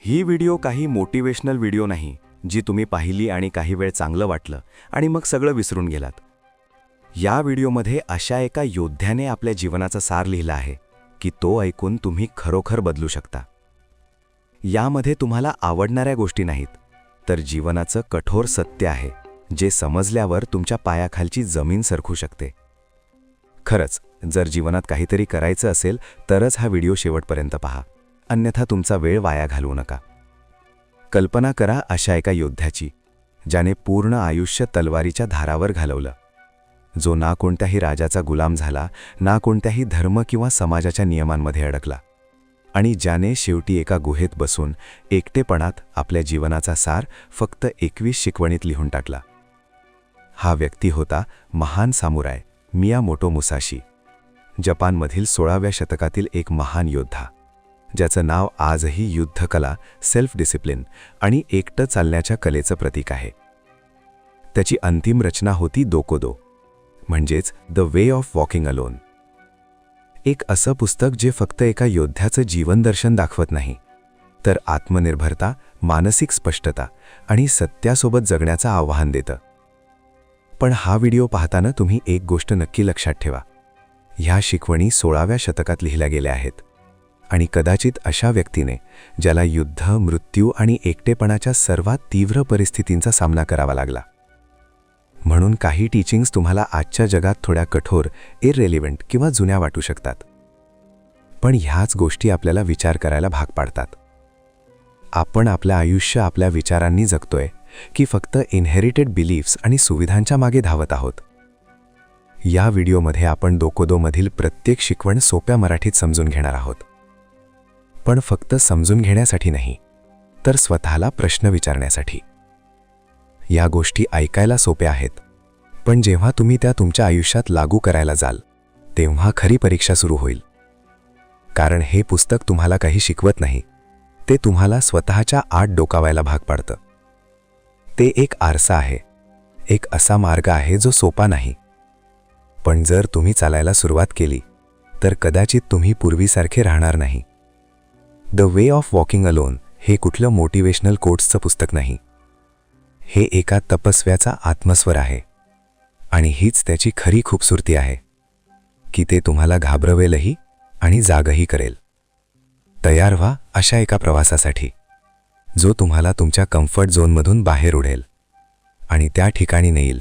ही video काही motivational video नाही, जी तुम्ही पाहिली आणि काही वेळ चांगलं वाटलं आणि मग सगळं विसरून गेलात. या व्हिडिओमध्ये अशा एका योद्ध्याने आपल्या जीवनाचा सार लिहिला आहे की तो ऐकून तुम्ही खरोखर बदलू शकता. यामध्ये तुम्हाला आवडणाऱ्या गोष्टी नाहीत, तर जीवनाचं कठोर सत्य आहे, जे समजल्यावर तुमच्या पायाखालची जमीन सरकू शकते. खरंच, जर जीवनात काहीतरी करायचं असेल तरच हा व्हिडिओ शेवटपर्यंत पहा, अन्यथा तुमचा वेळ वाया घालवू नका. कल्पना करा अशा एका योद्ध्याची, ज्याने पूर्ण आयुष्य तलवारीच्या धारावर घालवलं, जो ना कोणत्याही राजाचा गुलाम झाला, ना कोणत्याही धर्म किंवा समाजाच्या नियमांमध्ये अडकला, आणि ज्याने शेवटी एका गुहेत बसून एकटेपणात आपल्या जीवनाचा सार फक्त 21 शिकवणीत लिहून टाकला. हा व्यक्ती होता महान सामुराय मियामोटो मुसाशी, जपानमधील 16व्या शतकातील एक महान योद्धा, ज्याचं नाव आजही युद्धकला, सेल्फ डिसिप्लिन आणि एकटं चालण्याच्या कलेचं प्रतीक आहे. त्याची अंतिम रचना होती दोकोदो, म्हणजेच the way of walking alone. एक असं पुस्तक जे फक्त एका योद्ध्याचं जीवनदर्शन दाखवत नाही, तर आत्मनिर्भरता, मानसिक स्पष्टता आणि सत्यासोबत जगण्याचं आव्हान देतं. पण हा व्हिडिओ पाहताना तुम्ही एक गोष्ट नक्की लक्षात ठेवा. ह्या शिकवणी 16व्या शतकात लिहिल्या गेल्या आहेत, आणि कदाचित अशा व्यक्तीने, ज्याला युद्ध, मृत्यू आणि एकटेपणाच्या सर्वात तीव्र परिस्थितींचा सामना करावा लागला. म्हणून काही टीचिंग्स तुम्हाला आजच्या जगात थोड्या कठोर, इररेलिव्हंट किंवा जुन्या वाटू शकतात, पण ह्याच गोष्टी आपल्याला विचार करायला भाग पाडतात. आपण आपलं आयुष्य आपल्या विचारांनी जगतोय की फक्त इनहेरिटेड बिलीफ्स आणि सुविधांच्या मागे धावत आहोत? या व्हिडिओमध्ये आपण दोकोदोमधील प्रत्येक शिकवण सोप्या मराठीत समजून घेणार आहोत. पण फक्त समजून घेण्यासाठी नाही, तर स्वतःला प्रश्न विचारण्यासाठी. या गोष्टी ऐकायला सोप्या आहेत, पण जेव्हा तुम्ही त्या तुमच्या आयुष्यात लागू करायला जाल, तेव्हा खरी परीक्षा सुरू होईल. कारण हे पुस्तक तुम्हाला काही शिकवत नाही, ते तुम्हाला स्वतःच्या आत डोकावायला भाग पाडतं. ते एक आरसा आहे, एक असा मार्ग आहे जो सोपा नाही, पण जर तुम्ही चालायला सुरुवात केली तर कदाचित तुम्ही पूर्वीसारखे राहणार नाही. The way of walking alone हे कुठलं मोटिवेशनल कोट्सचं पुस्तक नाही. हे एका तपस्व्याचा आत्मस्वर आहे, आणि हीच त्याची खरी खूबसूरती आहे, की ते तुम्हाला घाबरवेलही आणि जागही करेल. तयार व्हा अशा एका प्रवासासाठी, जो तुम्हाला तुमच्या कम्फर्ट झोनमधून बाहेर उडेल आणि त्या ठिकाणी नेईल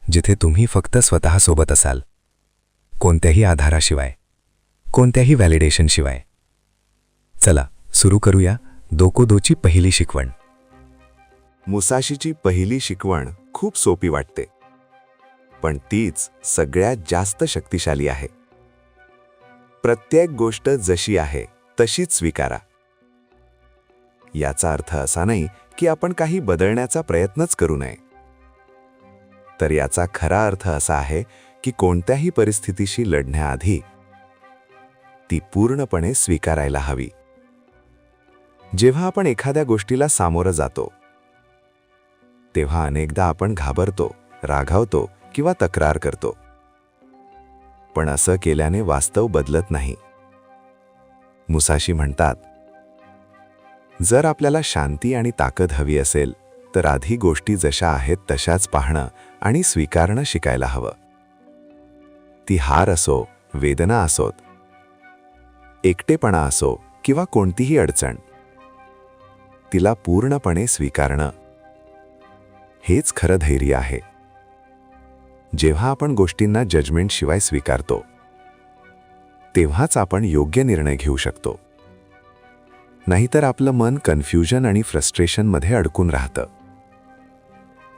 जिथे तुम्ही फक्त स्वतःसोबत असाल, कोणत्याही आधाराशिवाय, कोणत्याही व्हॅलिडेशनशिवाय. चला सुरू करूया दोकोदोची पहिली शिकवण. मुसाशीची पहिली शिकवण खूप सोपी वाटते, पण तीच सगळ्यात जास्त शक्तिशाली आहे. प्रत्येक गोष्ट जशी आहे तशीच स्वीकारा. याचा अर्थ असा नाही की आपण काही बदलण्याचा प्रयत्नच करू नये, तर याचा खरा अर्थ असा आहे की कोणत्याही परिस्थितीशी लढण्याआधी ती पूर्णपणे स्वीकारायला हवी. जेव्हा आपण एखाद्या गोष्टीला सामोरं जातो, तेव्हा अनेकदा आपण घाबरतो, रागावतो किंवा तक्रार करतो. पण असं केल्याने वास्तव बदलत नाही. मुसाशी म्हणतात, जर आपल्याला शांती आणि ताकद हवी असेल तर आधी गोष्टी जशा आहेत तशाच पाहणं आणि स्वीकारणं शिकायला हवं. ती हार असो, वेदना असोत, एकटेपणा असो किंवा कोणतीही अडचण, तिला पूर्णपणे स्वीकारणं हेच खरं धैर्य आहे. जेव्हा आपण गोष्टींना जजमेंटशिवाय स्वीकारतो, तेव्हाच आपण योग्य निर्णय घेऊ शकतो. नाहीतर आपलं मन कन्फ्युजन आणि फ्रस्ट्रेशनमध्ये अडकून राहतं.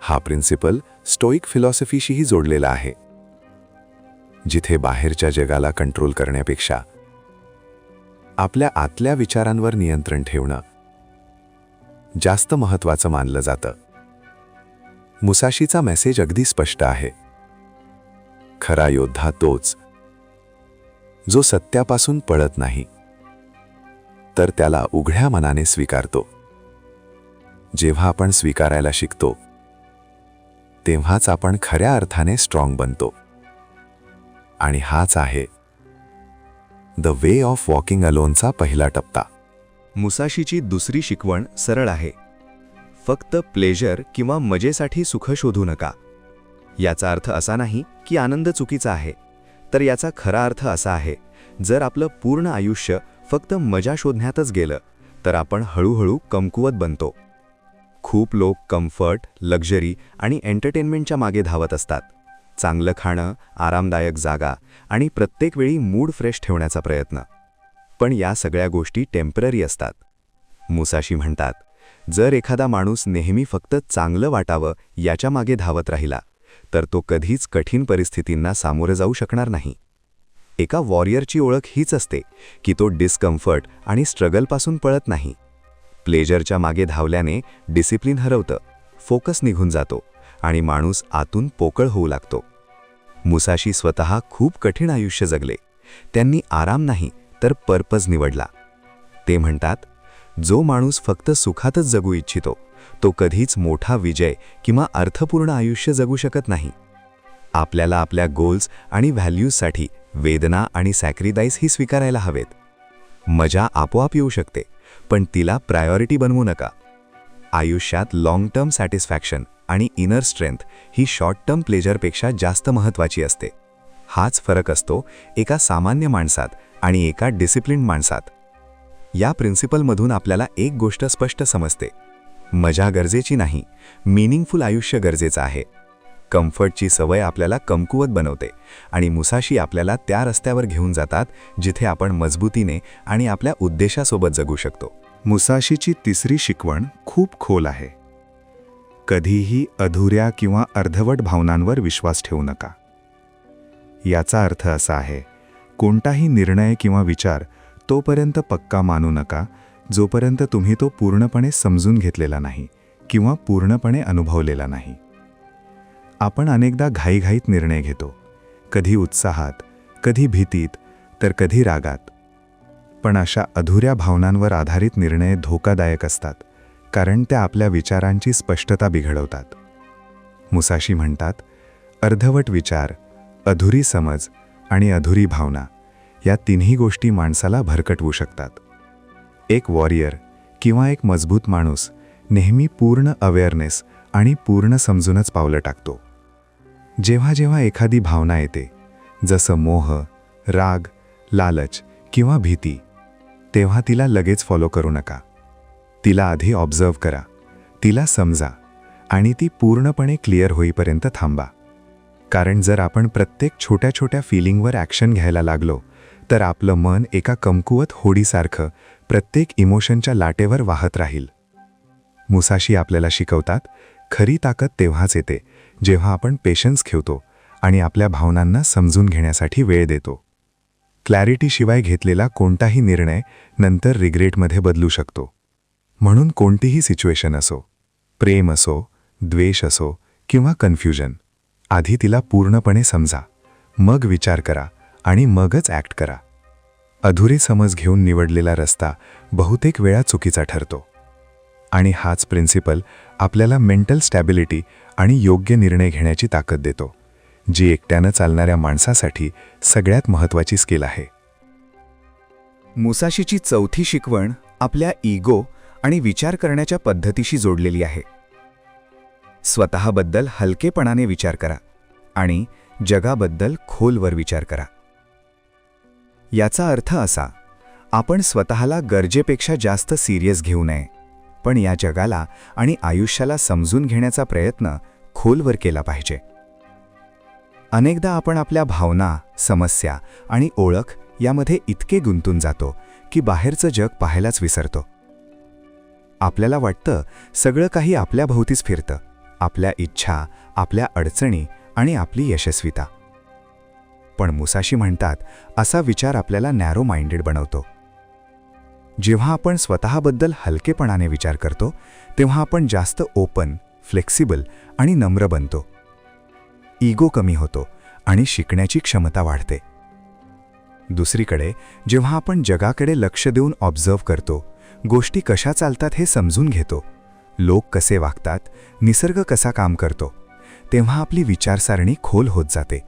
हा प्रिन्सिपल स्टोईक फिलॉसॉफीशीही जोडलेला आहे, जिथे बाहेरच्या जगाला कंट्रोल करण्यापेक्षा आपल्या आतल्या विचारांवर नियंत्रण ठेवणं जास्त महत्त्वाचं मानलं जातं. मुसाशीचा मेसेज अगदी स्पष्ट आहे. खरा योद्धा तोच जो सत्यापासून पळत नाही, तर त्याला उघड्या मनाने स्वीकारतो. जेव्हा आपण स्वीकारायला शिकतो, तेव्हाच आपण खऱ्या अर्थाने स्ट्रॉंग बनतो. आणि हाच आहे द वे ऑफ वॉकिंग अलोनचा पहिला टप्पा. मुसाशीची दुसरी शिकवण सरळ आहे. फक्त प्लेजर किंवा मजेसाठी सुख शोधू नका. याचा अर्थ असा नाही की आनंद चुकीचा आहे, तर याचा खरा अर्थ असा आहे, जर आपलं पूर्ण आयुष्य फक्त मजा शोधण्यातच गेलं तर आपण हळूहळू कमकुवत बनतो. खूप लोक कम्फर्ट, लक्झरी आणि एंटरटेनमेंटच्या मागे धावत असतात. चांगलं खाणं, आरामदायक जागा आणि प्रत्येक वेळी मूड फ्रेश ठेवण्याचा प्रयत्न. पण या सगळ्या गोष्टी टेम्पररी असतात. मुसाशी म्हणतात, जर एखादा माणूस नेहमी फक्त चांगलं वाटावं याच्या मागे धावत राहिला तर तो कधीच कठीण परिस्थितींना सामोरे जाऊ शकणार नाही. एका वॉरियरची ओळख हीच असते की तो डिस्कम्फर्ट आणि स्ट्रगलपासून पळत नाही. प्लेजरच्या मागे धावल्याने डिसिप्लिन हरवतं, फोकस निघून जातो आणि माणूस आतून पोकळ होऊ लागतो. मुसाशी स्वतः खूप कठीण आयुष्य जगले. त्यांनी आराम नाही तर पर्पज निवडला. ते म्हणतात, जो माणूस फक्त सुखातच जगू इच्छितो तो कधीच मोठा विजय किंवा अर्थपूर्ण आयुष्य जगू शकत नाही. आपल्याला आपल्या गोल्स आणि व्हॅल्यूजसाठी वेदना आणि सॅक्रिफाईस ही स्वीकारायला हवेत. मजा आपोआप येऊ शकते, पण तिला प्रायोरिटी बनवू नका. आयुष्यात लाँग टर्म सॅटिस्फॅक्शन आणि इनर स्ट्रेंथ ही शॉर्ट टर्म प्लेजरपेक्षा जास्त महत्त्वाची असते. हाच फरक असतो एका सामान्य माणसात आणि एका डिसिप्लिन्ड माणसात. या प्रिन्सिपलमधून आपल्याला एक गोष्ट स्पष्ट समजते, मजा गरजेची नाही, मीनिंगफुल आयुष्य गरजेचं आहे. कम्फर्टची सवय आपल्याला कमकुवत बनवते आणि मुसाशी आपल्याला त्या रस्त्यावर घेऊन जातात जिथे आपण मजबूतीने आणि आपल्या उद्देशासोबत जगू शकतो. मुसाशीची तिसरी शिकवण खूप खोल आहे. कधीही अधुऱ्या किंवा अर्धवट भावनांवर विश्वास ठेवू नका. याचा अर्थ असा आहे, कोणताही निर्णय किंवा विचार तोपर्यंत पक्का मानू नका जोपर्यंत तुम्ही तो पूर्णपणे समजून घेतलेला नाही किंवा पूर्णपणे अनुभवलेला नाही. आपण अनेकदा घाईघाईत निर्णय घेतो, कधी उत्साहात, कधी भीतीत, तर कधी रागात. पण अशा अधुऱ्या भावनांवर आधारित निर्णय धोकादायक असतात, कारण त्या आपल्या विचारांची स्पष्टता बिघडवतात. मुसाशी म्हणतात, अर्धवट विचार, अधुरी समज आणि अधुरी भावना या तिन्ही गोष्टी माणसाला भरकटवू शकतात. एक वॉरियर किंवा एक मजबूत माणूस नेहमी पूर्ण अवेअरनेस आणि पूर्ण समजूनच पावलं टाकतो. जेव्हा जेव्हा एखादी भावना येते, जसं मोह, राग, लालच किंवा भीती, तेव्हा तिला लगेच फॉलो करू नका. तिला आधी ऑब्झर्व करा, तिला समजा आणि ती पूर्णपणे क्लिअर होईपर्यंत थांबा. कारण जर आपण प्रत्येक छोट्या छोट्या फीलिंगवर ॲक्शन घ्यायला लागलो तर आपलं मन एका कमकुवत होडीसारखं प्रत्येक इमोशनच्या लाटेवर वाहत राहील. मुसाशी आपल्याला शिकवतात, खरी ताकद तेव्हाच येते जेव्हा आपण पेशन्स ठेवतो आणि आपल्या भावनांना समजून घेण्यासाठी वेळ देतो. क्लॅरिटीशिवाय घेतलेला कोणताही निर्णय नंतर रिग्रेटमध्ये बदलू शकतो. म्हणून कोणतीही सिच्युएशन असो, प्रेम असो, द्वेष असो किंवा कन्फ्युजन, आधी तिला पूर्णपणे समजा, मग विचार करा आणि मगच ॲक्ट करा. अधुरी समज घेऊन निवडलेला रस्ता बहुतेक वेळा चुकीचा ठरतो. आणि हाच प्रिन्सिपल आपल्याला मेंटल स्टॅबिलिटी आणि योग्य निर्णय घेण्याची ताकद देतो, जी एकट्यानं चालणाऱ्या माणसासाठी सगळ्यात महत्त्वाची स्किल आहे. मुसाशीची चौथी शिकवण आपल्या इगो आणि विचार करण्याच्या पद्धतीशी जोडलेली आहे. स्वतःबद्दल हलकेपणाने विचार करा आणि जगाबद्दल खोलवर विचार करा. याचा अर्थ असा, आपण स्वतःला गरजेपेक्षा जास्त सिरियस घेऊ नये, पण या जगाला आणि आयुष्याला समजून घेण्याचा प्रयत्न खोलवर केला पाहिजे. अनेकदा आपण आपल्या भावना, समस्या आणि ओळख यामध्ये इतके गुंतून जातो की बाहेरचं जग पाहायलाच विसरतो. आपल्याला वाटतं सगळं काही आपल्या भोवतीच फिरतं, आपल्या इच्छा, आपल्या अडचणी आणि आपली यशस्वीता. पण मुसाशी म्हणतात, असा विचार आपल्याला नॅरो माइंडेड बनवतो. जेव्हा आपण स्वतःबद्दल हलकेपणाने विचार करतो तेव्हा आपण जास्त ओपन, फ्लेक्सिबल आणि नम्र बनतो. इगो कमी होतो आणि शिकण्याची क्षमता वाढते. दुसरीकडे जेव्हा आपण जगाकडे लक्ष देऊन ऑब्झर्व्ह करतो, गोष्टी कशा चालतात हे समजून घेतो, लोक कसे वागतात, निसर्ग कसा काम करतो, तेव्हा आपली विचारसारणी खोल होत जाते.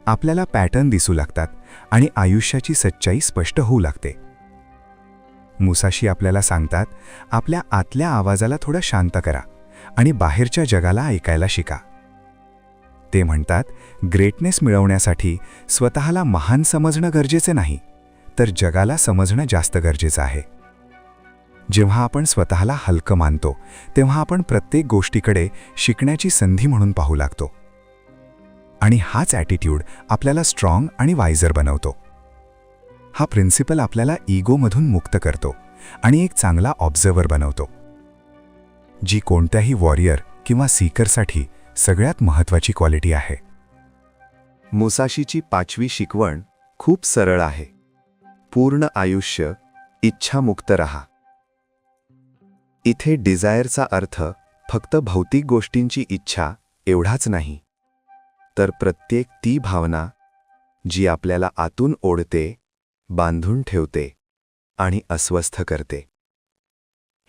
आपल्याला पॅटर्न दिसू लागतात आणि आयुष्याची सच्चाई स्पष्ट होऊ लागते. मुसाशी आपल्याला सांगतात, आपल्या आतल्या आवाजाला थोडं शांत करा आणि बाहेरच्या जगाला ऐकायला शिका. ते म्हणतात, ग्रेटनेस मिळवण्यासाठी स्वतःला महान समजणं गरजेचे नाही, तर जगाला समजणं जास्त गरजेचं आहे. जेव्हा आपण स्वतःला हलकं मानतो, तेव्हा आपण प्रत्येक गोष्टीकडे शिकण्याची संधी म्हणून पाहू लागतो. आणि हाच ॲटिट्यूड आपल्याला स्ट्रॉंग आणि वायझर बनवतो. हा प्रिन्सिपल आपल्याला इगोमधून मुक्त करतो आणि एक चांगला ऑब्झर्व्हर बनवतो, जी कोणत्याही वॉरियर किंवा सीकरसाठी सगळ्यात महत्त्वाची क्वालिटी आहे. मुसाशीची 5वी शिकवण खूप सरळ आहे. पूर्ण आयुष्य इच्छामुक्त रहा. इथे डिझायरचा अर्थ फक्त भौतिक गोष्टींची इच्छा एवढाच नाही, तर प्रत्येक ती भावना जी आपल्याला आतून ओढते, बांधून ठेवते आणि अस्वस्थ करते.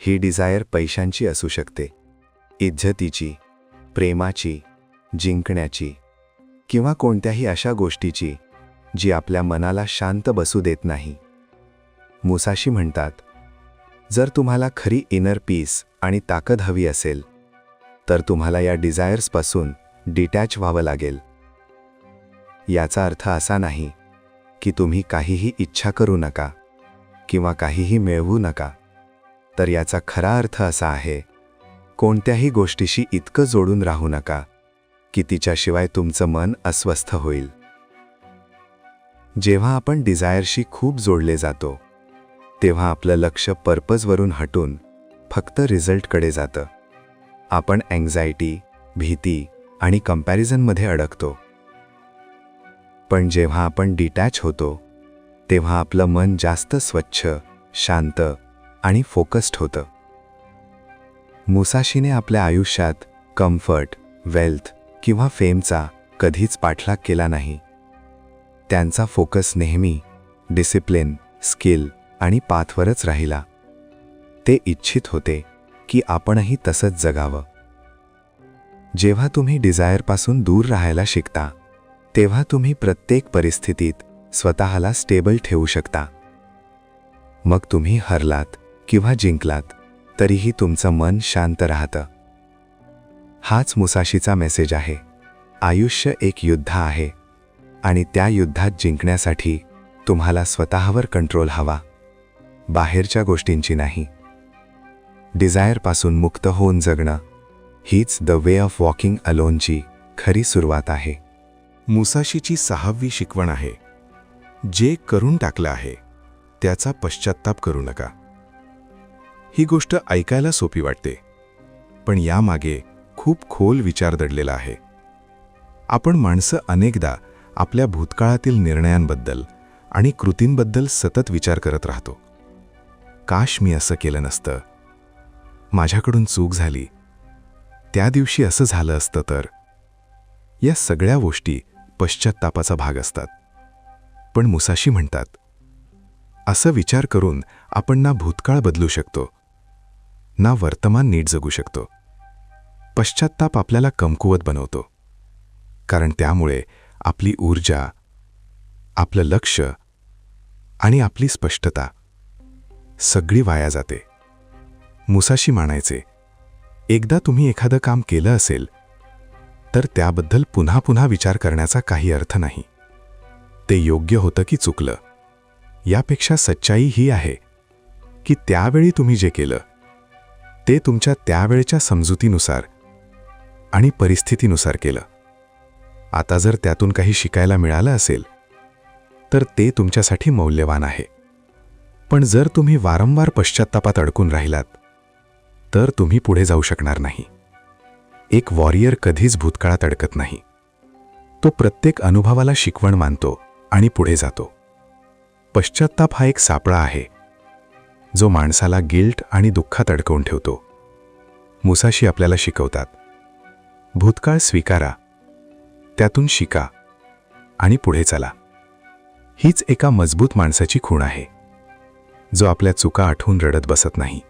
ही डिझायर पैशांची असू शकते, इज्जतीची, प्रेमाची, जिंकण्याची, किंवा कोणत्याही अशा गोष्टीची जी आपल्या मनाला शांत बसू देत नाही. मुसाशी म्हणतात, जर तुम्हाला खरी इनर पीस आणि ताकद हवी असेल, तर तुम्हाला या डिझायर्सपासून डिटॅच व्हावं लागेल. याचा अर्थ असा नाही की तुम्ही काहीही इच्छा करू नका किंवा काहीही मिळवू नका, तर याचा खरा अर्थ असा आहे, कोणत्याही गोष्टीशी इतकं जोडून राहू नका की तिच्याशिवाय तुमचं मन अस्वस्थ होईल. जेव्हा आपण डिझायरशी खूप जोडले जातो, तेव्हा आपलं लक्ष पर्पजवरून हटून फक्त रिझल्टकडे जातं. आपण अँक्झायटी, भीती आणि कंपॅरिझनमध्ये अडकतो. पण जेव्हा आपण डिटॅच होतो, तेव्हा आपलं मन जास्त स्वच्छ, शांत आणि फोकस्ड होतं. मुसाशीने आपल्या आयुष्यात कम्फर्ट, वेल्थ किंवा फेमचा कधीच पाठलाग केला नाही. त्यांचा फोकस नेहमी डिसिप्लिन, स्किल आणि पाथवरच राहिला. ते इच्छित होते की आपणही तसंच जगावं. जेव्हा तुम्ही डिझायरपासून दूर राहायला शिकता, तेव्हा तुम्ही प्रत्येक परिस्थितीत स्वतःला स्टेबल ठेवू शकता. मग तुम्ही हरलात किंवा जिंकलात, तरीही तुमचं मन शांत राहतं. हाच मुसाशीचा मेसेज आहे. आयुष्य एक युद्ध आहे आणि त्या युद्धात जिंकण्यासाठी तुम्हाला स्वतःवर कंट्रोल हवा, बाहेरच्या गोष्टींची नाही. डिझायरपासून मुक्त होऊन जगणं हीच द वे ऑफ वॉकिंग अलोनची खरी सुरुवात आहे. मुसाशीची 6वी शिकवण आहे, जे करून टाकलं आहे त्याचा पश्चात्ताप करू नका. ही गोष्ट ऐकायला सोपी वाटते, पण यामागे खूप खोल विचार दडलेला आहे. आपण माणसं अनेकदा आपल्या भूतकाळातील निर्णयांबद्दल आणि कृतींबद्दल सतत विचार करत राहतो. काश मी असं केलं नसतं, माझ्याकडून चूक झाली, त्या दिवशी असं झालं असतं तर. या सगळ्या गोष्टी पश्चात्तापाचा भाग असतात. पण मुसाशी म्हणतात, असं विचार करून आपण ना भूतकाळ बदलू शकतो, ना वर्तमान नीट जगू शकतो. पश्चात्ताप आपल्याला कमकुवत बनवतो, कारण त्यामुळे आपली ऊर्जा, आपलं लक्ष आणि आपली स्पष्टता सगळी वाया जाते. मुसाशी म्हणायचे, एकदा तुम्ही एखादं काम केलं असेल तर त्याबद्दल पुन्हा पुन्हा विचार करण्याचा काही अर्थ नाही. ते योग्य होतं की चुकलं, यापेक्षा सच्चाई ही आहे की त्यावेळी तुम्ही जे केलं ते तुमच्या त्यावेळच्या समजुतीनुसार आणि परिस्थितीनुसार केलं. आता जर त्यातून काही शिकायला मिळालं असेल तर ते तुमच्यासाठी मौल्यवान आहे. पण जर तुम्ही वारंवार पश्चात्तापात अडकून राहिलात तर तुम्ही पुढे जाऊ शकणार नाही. एक वॉरियर कधीच भूतकाळात अडकत नाही. तो प्रत्येक अनुभवाला शिकवण मानतो आणि पुढे जातो. पश्चात्ताप हा एक सापळा आहे जो माणसाला गिल्ट आणि दुःखात अडकवून ठेवतो. मुसाशी आपल्याला शिकवतात, भूतकाळ स्वीकारा, त्यातून शिका आणि पुढे चला. हीच एका मजबूत माणसाची खूण आहे, जो आपल्या चुका आठवून रडत बसत नाही,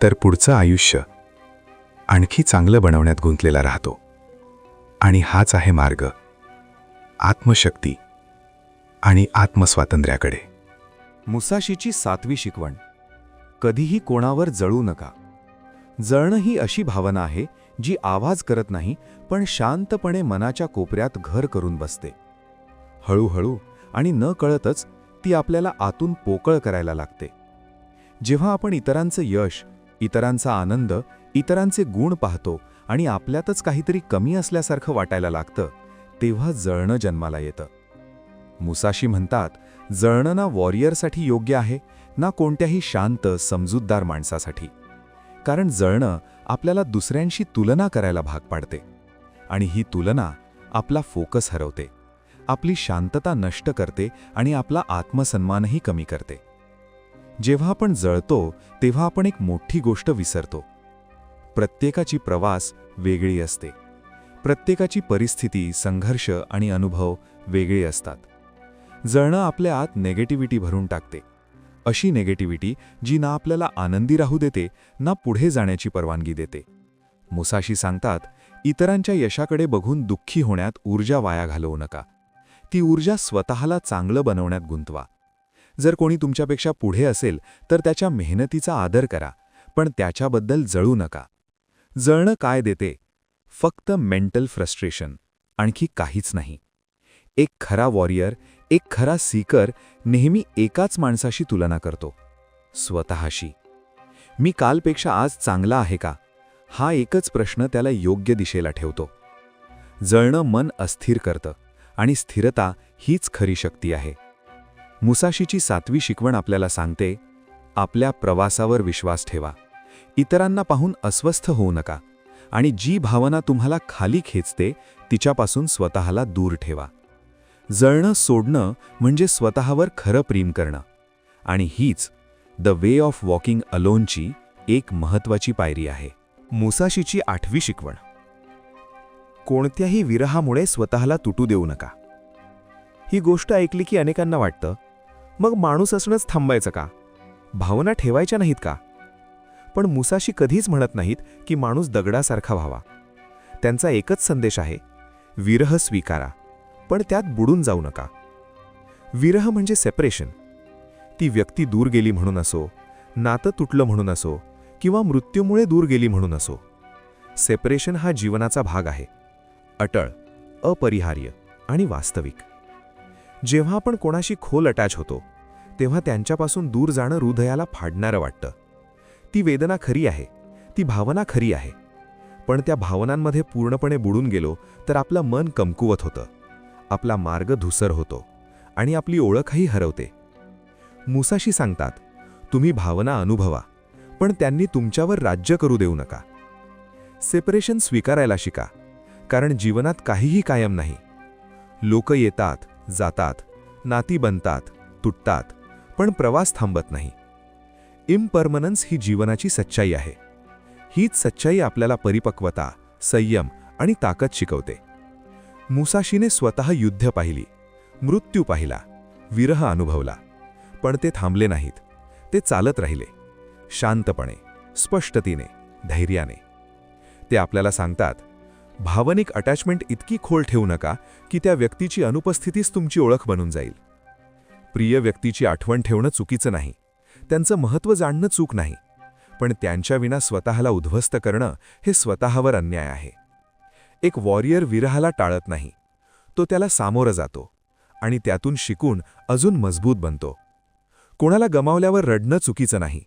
तर पुढचं आयुष्य आणखी चांगलं बनवण्यात गुंतलेला राहतो. आणि हाच आहे मार्ग आत्मशक्ती आणि आत्मस्वातंत्र्याकडे. मुसाशीची 7वी शिकवण, कधीही कोणावर जळू नका. जळणं ही अशी भावना आहे जी आवाज करत नाही, पण शांतपणे मनाच्या कोपऱ्यात घर करून बसते. हळूहळू आणि न कळतच ती आपल्याला आतून पोकळ करायला लागते. जेव्हा आपण इतरांचं यश, इतरांचा आनंद, इतरांचे गुण पाहतो आणि आपल्यातच काहीतरी कमी असल्यासारखं वाटायला लागतं, तेव्हा जळणं जन्माला येतं. मुसाशी म्हणतात, जळणं ना वॉरियरसाठी योग्य आहे, ना कोणत्याही शांत, समजूतदार माणसासाठी. कारण जळणं आपल्याला दुसऱ्यांशी तुलना करायला भाग पाडते. आणि ही तुलना आपला फोकस हरवते, आपली शांतता नष्ट करते आणि आपला आत्मसन्मानही कमी करते. जेव्हा आपण जळतो तेव्हा आपण एक मोठी गोष्ट विसरतो. प्रत्येकाची प्रवास वेगळी असते. प्रत्येकाची परिस्थिती, संघर्ष आणि अनुभव वेगळे असतात. जळणं आपल्या आत नेगेटिव्हिटी भरून टाकते. अशी नेगेटिव्हिटी जी ना आपल्याला आनंदी राहू देते, ना पुढे जाण्याची परवानगी देते. मुसाशी सांगतात, इतरांच्या यशाकडे बघून दुःखी होण्यात ऊर्जा वाया घालवू नका. ती ऊर्जा स्वतःला चांगलं बनवण्यात गुंतवा. जर कोणी तुमच्यापेक्षा पुढे असेल तर त्याच्या मेहनतीचा आदर करा, पण त्याच्याबद्दल जळू नका. जळणं काय देते? फक्त मेंटल फ्रस्ट्रेशन, आणखी काहीच नाही. एक खरा वॉरियर, एक खरा सीकर नेहमी एकाच माणसाशी तुलना करतो, स्वतःशी. मी कालपेक्षा आज चांगला आहे का? हा एकच प्रश्न त्याला योग्य दिशेला ठेवतो. जळणं मन अस्थिर करतं आणि स्थिरता हीच खरी शक्ती आहे. मुसाशीची 7वी शिकवण आपल्याला सांगते, आपल्या प्रवासावर विश्वास ठेवा. इतरांना पाहून अस्वस्थ होऊ नका आणि जी भावना तुम्हाला खाली खेचते तिच्यापासून स्वतःला दूर ठेवा. जळणं सोडणं म्हणजे स्वतःवर खरं प्रेम करणं. आणि हीच द वे ऑफ वॉकिंग अलोनची एक महत्त्वाची पायरी आहे. मुसाशीची 8वी शिकवण, कोणत्याही विरहामुळे स्वतःला तुटू देऊ नका. ही गोष्ट ऐकली की अनेकांना वाटतं, मग माणूस असणंच थांबायचं का? भावना ठेवायच्या नाहीत का? पण मुसाशी कधीच म्हणत नाहीत की माणूस दगडासारखा व्हावा. त्यांचा एकच संदेश आहे, विरह स्वीकारा, पण त्यात बुडून जाऊ नका. विरह म्हणजे सेपरेशन. ती व्यक्ती दूर गेली म्हणून असो, नातं तुटलं म्हणून असो, किंवा मृत्यूमुळे दूर गेली म्हणून असो. सेपरेशन हा जीवनाचा भाग आहे, अटळ, अपरिहार्य आणि वास्तविक. जेव्हा आपण कोणाशी खोल अटॅच होतो तेव्हा त्यांच्यापासून दूर जाणं हृदयाला फाडणारं वाटतं. ती वेदना खरी आहे, ती भावना खरी आहे. पण त्या भावनांमध्ये पूर्णपणे बुडून गेलो तर आपलं मन कमकुवत होतं, आपला मार्ग धुसर होतो आणि आपली ओळखही हरवते. मुसाशी सांगतात, तुम्ही भावना अनुभवा, पण त्यांनी तुमच्यावर राज्य करू देऊ नका. सेपरेशन स्वीकारायला शिका, कारण जीवनात काहीही कायम नाही. लोक येतात, जातात, नाती बनतात, तुटतात, पण प्रवास थांबत नाही. इम्परमनन्स ही जीवनाची सच्चाई आहे. हीच सच्चाई आपल्याला परिपक्वता, संयम आणि ताकद शिकवते. मुसाशीने स्वतः युद्ध पाहिली, मृत्यू पाहिला, विरह अनुभवला, पण ते थांबले नाहीत. ते चालत राहिले, शांतपणे, स्पष्टतेने, धैर्याने. ते आपल्याला सांगतात, भावनिक अटॅचमेंट इतकी खोल ठेवू नका की त्या व्यक्तीची अनुपस्थितीच तुमची ओळख बनून जाईल. प्रिय व्यक्तीची आठवण ठेवणं चुकीचं नाही, त्यांचं महत्त्व जाणणं चूक नाही, पण त्यांच्याविना स्वतःला उद्ध्वस्त करणं हे स्वतःवर अन्याय आहे. एक वॉरियर विरहाला टाळत नाही, तो त्याला सामोरं जातो आणि त्यातून शिकून अजून मजबूत बनतो. कोणाला गमावल्यावर रडणं चुकीचं नाही,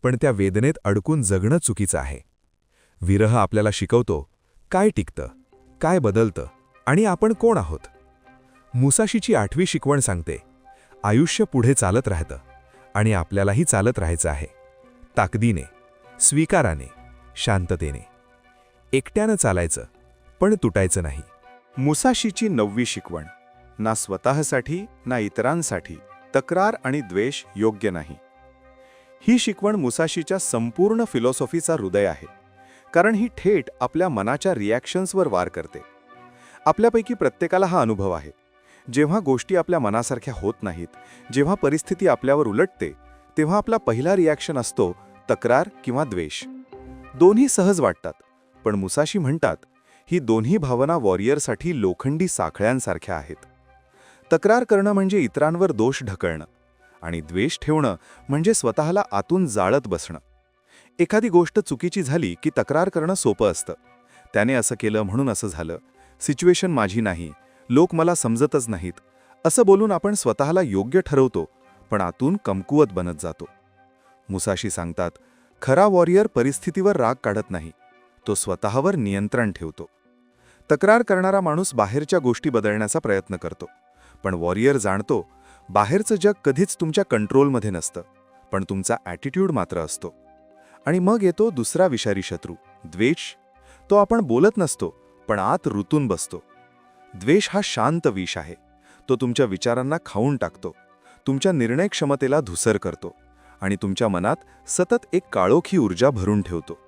पण त्या वेदनेत अडकून जगणं चुकीचं आहे. विरह आपल्याला शिकवतो काय टिकतं, काय बदलतं आणि आपण कोण आहोत. मुसाशीची 8वी शिकवण सांगते, आयुष्य पुढे चालत राहतं आणि आपल्यालाही चालत राहायचं आहे, ताकदीने, स्वीकाराने, शांततेने. एकट्यानं चालायचं, पण तुटायचं नाही. मुसाशीची 9वी शिकवण, ना स्वतःसाठी ना इतरांसाठी तक्रार आणि द्वेष योग्य नाही. ही शिकवण मुसाशीच्या संपूर्ण फिलॉसॉफीचा हृदय आहे, कारण ही थेट आपल्या मनाच्या रिॲक्शन्सवर वार करते. आपल्यापैकी प्रत्येकाला हा अनुभव आहे. जेव्हा गोष्टी आपल्या मनासारख्या होत नाहीत, जेव्हा परिस्थिती आपल्यावर उलटते, तेव्हा आपला पहिला रिॲक्शन असतो तक्रार किंवा द्वेष. दोन्ही सहज वाटतात, पण मुसाशी म्हणतात, ही दोन्ही भावना वॉरियरसाठी लोखंडी साखळ्यांसारख्या आहेत. तक्रार करणं म्हणजे इतरांवर दोष ढकलणं, आणि द्वेष ठेवणं म्हणजे स्वतःला आतून जाळत बसणं. एखादी गोष्ट चुकीची झाली की तक्रार करणं सोपं असतं. त्याने असं केलं म्हणून असं झालं, सिच्युएशन माझी नाही, लोक मला समजतच नाहीत, असं बोलून आपण स्वतःला योग्य ठरवतो, पण आतून कमकुवत बनत जातो. मुसाशी सांगतात, खरा वॉरियर परिस्थितीवर राग काढत नाही, तो स्वतःवर नियंत्रण ठेवतो. तक्रार करणारा माणूस बाहेरच्या गोष्टी बदलण्याचा प्रयत्न करतो, पण वॉरियर जाणतो बाहेरचं जग कधीच तुमच्या कंट्रोलमध्ये नसतं, पण तुमचा ॲटिट्यूड मात्र असतो. आणि मग येतो दुसरा विषारी शत्रू, द्वेष. तो आपण बोलत नसतो, पण आत रुतून बसतो. द्वेष हा शांत विष आहे. तो तुमच्या विचारांना खाऊन टाकतो, तुमच्या निर्णय क्षमतेला धुसर करतो आणि तुमच्या मनात सतत एक काळोखी ऊर्जा भरून ठेवतो.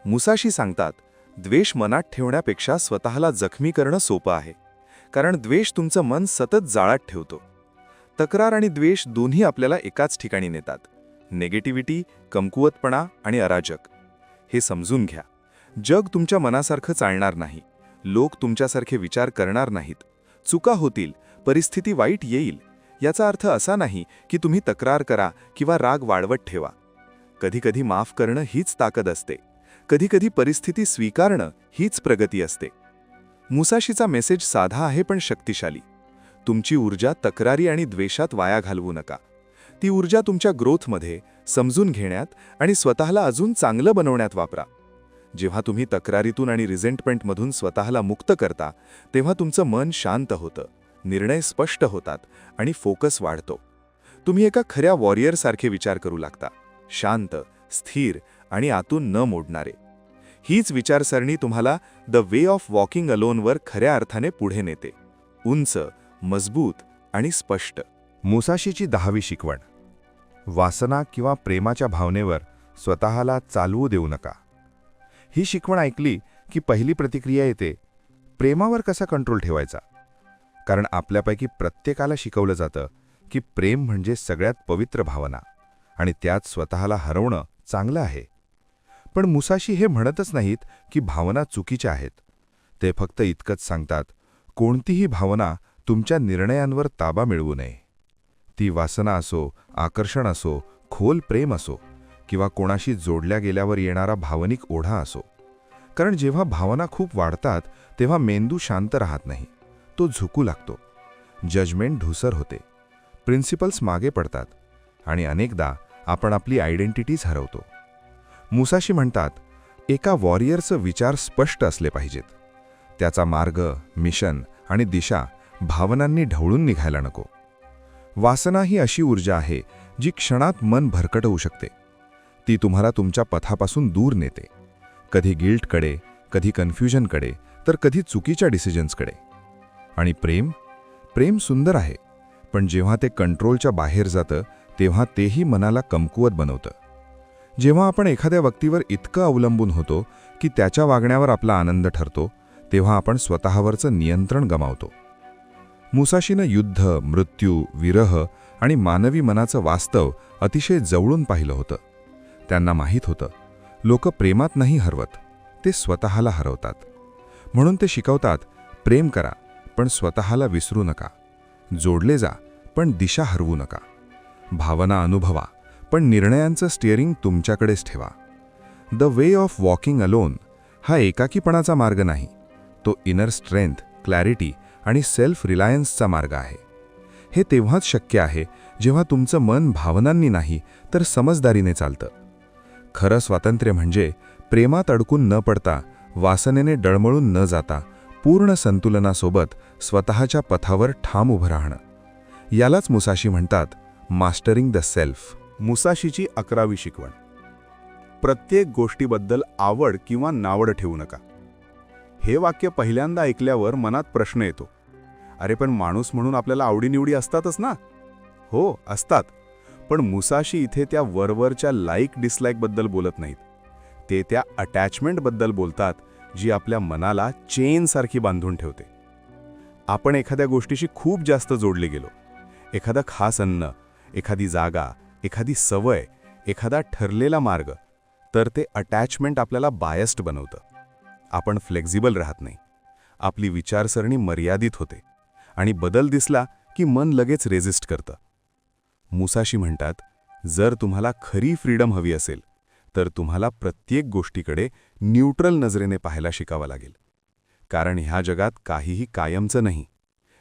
मुसाशी सांगतात, द्वेष मनात ठेवण्यापेक्षा स्वतःला जखमी करणं सोपं आहे, कारण द्वेष तुमचं मन सतत जाळात ठेवतो. तक्रार आणि द्वेष दोन्ही आपल्याला एकाच ठिकाणी नेतात, नेगेटिव्हिटी, कमकुवतपणा आणि अराजक. हे समजून घ्या, जग तुमच्या मनासारखं चालणार नाही, लोक तुमच्यासारखे विचार करणार नाहीत, चुका होतील, परिस्थिती वाईट येईल. याचा अर्थ असा नाही की तुम्ही तक्रार करा किंवा राग वाढवत ठेवा. कधीकधी माफ करणं हीच ताकद असते, कधीकधी परिस्थिती स्वीकारणं हीच प्रगती असते. मुसाशीचा मेसेज साधा आहे पण शक्तिशाली. तुमची ऊर्जा तक्रारी आणि द्वेषात वाया घालवू नका. ती ऊर्जा तुमच्या ग्रोथमध्ये, समजून घेण्यात आणि स्वतःला अजून चांगलं बनवण्यात वापरा. जेव्हा तुम्ही तक्रारीतून आणि रिझेंटमेंटमधून स्वतःला मुक्त करता, तेव्हा तुमचं मन शांत होतं, निर्णय स्पष्ट होतात आणि फोकस वाढतो. तुम्ही एका खऱ्या वॉरियरसारखे विचार करू लागता, शांत, स्थिर आणि आतून न मोडणारे. हीच विचारसरणी तुम्हाला द वे ऑफ वॉकिंग अलोनवर खऱ्या अर्थाने पुढे नेते, उंच, मजबूत आणि स्पष्ट. मुसाशीची 10वी शिकवण. वासना किंवा प्रेमाच्या भावनेवर स्वतःला चालवू देऊ नका. ही शिकवण ऐकली की पहिली प्रतिक्रिया येते, प्रेमावर कसा कंट्रोल ठेवायचा. कारण आपल्यापैकी प्रत्येकाला शिकवलं जातं की प्रेम म्हणजे सगळ्यात पवित्र भावना आणि त्यात स्वतःला हरवणं चांगलं आहे. पण मुसाशी हे म्हणतच नाहीत की भावना चुकीच्या आहेत. ते फक्त इतकंच सांगतात, कोणतीही भावना तुमच्या निर्णयांवर ताबा मिळवू नये. ती वासना असो, आकर्षण असो, खोल प्रेम असो किंवा कोणाशी जोडल्या गेल्यावर येणारा भावनिक ओढा असो. कारण जेव्हा भावना खूप वाढतात तेव्हा मेंदू शांत राहत नाही, तो झुकू लागतो, जजमेंट धूसर होते, प्रिन्सिपल्स मागे पडतात आणि अनेकदा आपण आपली आयडेंटिटीज हरवतो. मुसाशी म्हणतात, एका वॉरियरचं विचार स्पष्ट असले पाहिजेत. त्याचा मार्ग, मिशन आणि दिशा भावनांनी ढवळून निघायला नको. वासना ही अशी ऊर्जा आहे जी क्षणात मन भरकटवू शकते. ती तुम्हाला तुमच्या पथापासून दूर नेते, कधी गिल्टकडे, कधी कन्फ्युजनकडे, तर कधी चुकीच्या डिसिजन्सकडे. आणि प्रेम सुंदर आहे, पण जेव्हा ते कंट्रोलच्या बाहेर जातं तेव्हा तेही मनाला कमकुवत बनवतं. जेव्हा आपण एखाद्या व्यक्तीवर इतकं अवलंबून होतो की त्याच्या वागण्यावर आपला आनंद ठरतो, तेव्हा आपण स्वतःवरचं नियंत्रण गमावतो. मुसाशीनं युद्ध, मृत्यू, विरह आणि मानवी मनाचं वास्तव अतिशय जवळून पाहिलं होतं. त्यांना माहीत होतं, लोक प्रेमात नाही हरवत, ते स्वतःला हरवतात. म्हणून ते शिकवतात, प्रेम करा पण स्वतःला विसरू नका, जोडले जा पण दिशा हरवू नका, भावना अनुभवा पण निर्णयांचं स्टिअरिंग तुमच्याकडेच ठेवा. The way of walking alone हा एकाकीपणाचा मार्ग नाही, तो इनर स्ट्रेंथ, क्लॅरिटी आणि सेल्फ रिलायन्सचा मार्ग आहे. हे तेव्हाच शक्य आहे जेव्हा तुमचं मन भावनांनी नाही तर समजदारीने चालतं. खरं स्वातंत्र्य म्हणजे प्रेमात अडकून न पडता, वासनेने डळमळून न जाता, पूर्ण संतुलनासोबत स्वतःच्या पथावर ठाम उभं राहणं. यालाच मुसाशी म्हणतात मास्टरिंग द सेल्फ. मुसाशीची 11वी शिकवण. प्रत्येक गोष्टीबद्दल आवड किंवा नावड ठेवू नका. हे वाक्य पहिल्यांदा ऐकल्यावर मनात प्रश्न येतो, अरे पण माणूस म्हणून आपल्याला आवडीनिवडी असतातच ना? हो, असतात. पण मुसाशी इथे त्या वरवरच्या लाईक डिसलाईकबद्दल बोलत नाहीत. ते त्या अटॅचमेंटबद्दल बोलतात जी आपल्या मनाला चेनसारखी बांधून ठेवते. आपण एखाद्या गोष्टीशी खूप जास्त जोडले गेलो, एखादं खास अन्न, एखादी जागा, एखादी सवय, एखादा ठरलेला मार्ग, तर ते अटॅचमेंट आपल्याला बायस्ड बनवतं. आपण फ्लेक्झिबल राहत नाही, आपली विचारसरणी मर्यादित होते आणि बदल दिसला की मन लगेच रेजिस्ट करतं. मुसाशी म्हणतात, जर तुम्हाला खरी फ्रीडम हवी असेल तर तुम्हाला प्रत्येक गोष्टीकडे न्यूट्रल नजरेने पाहायला शिकावं लागेल. कारण ह्या जगात काहीही कायमचं नाही.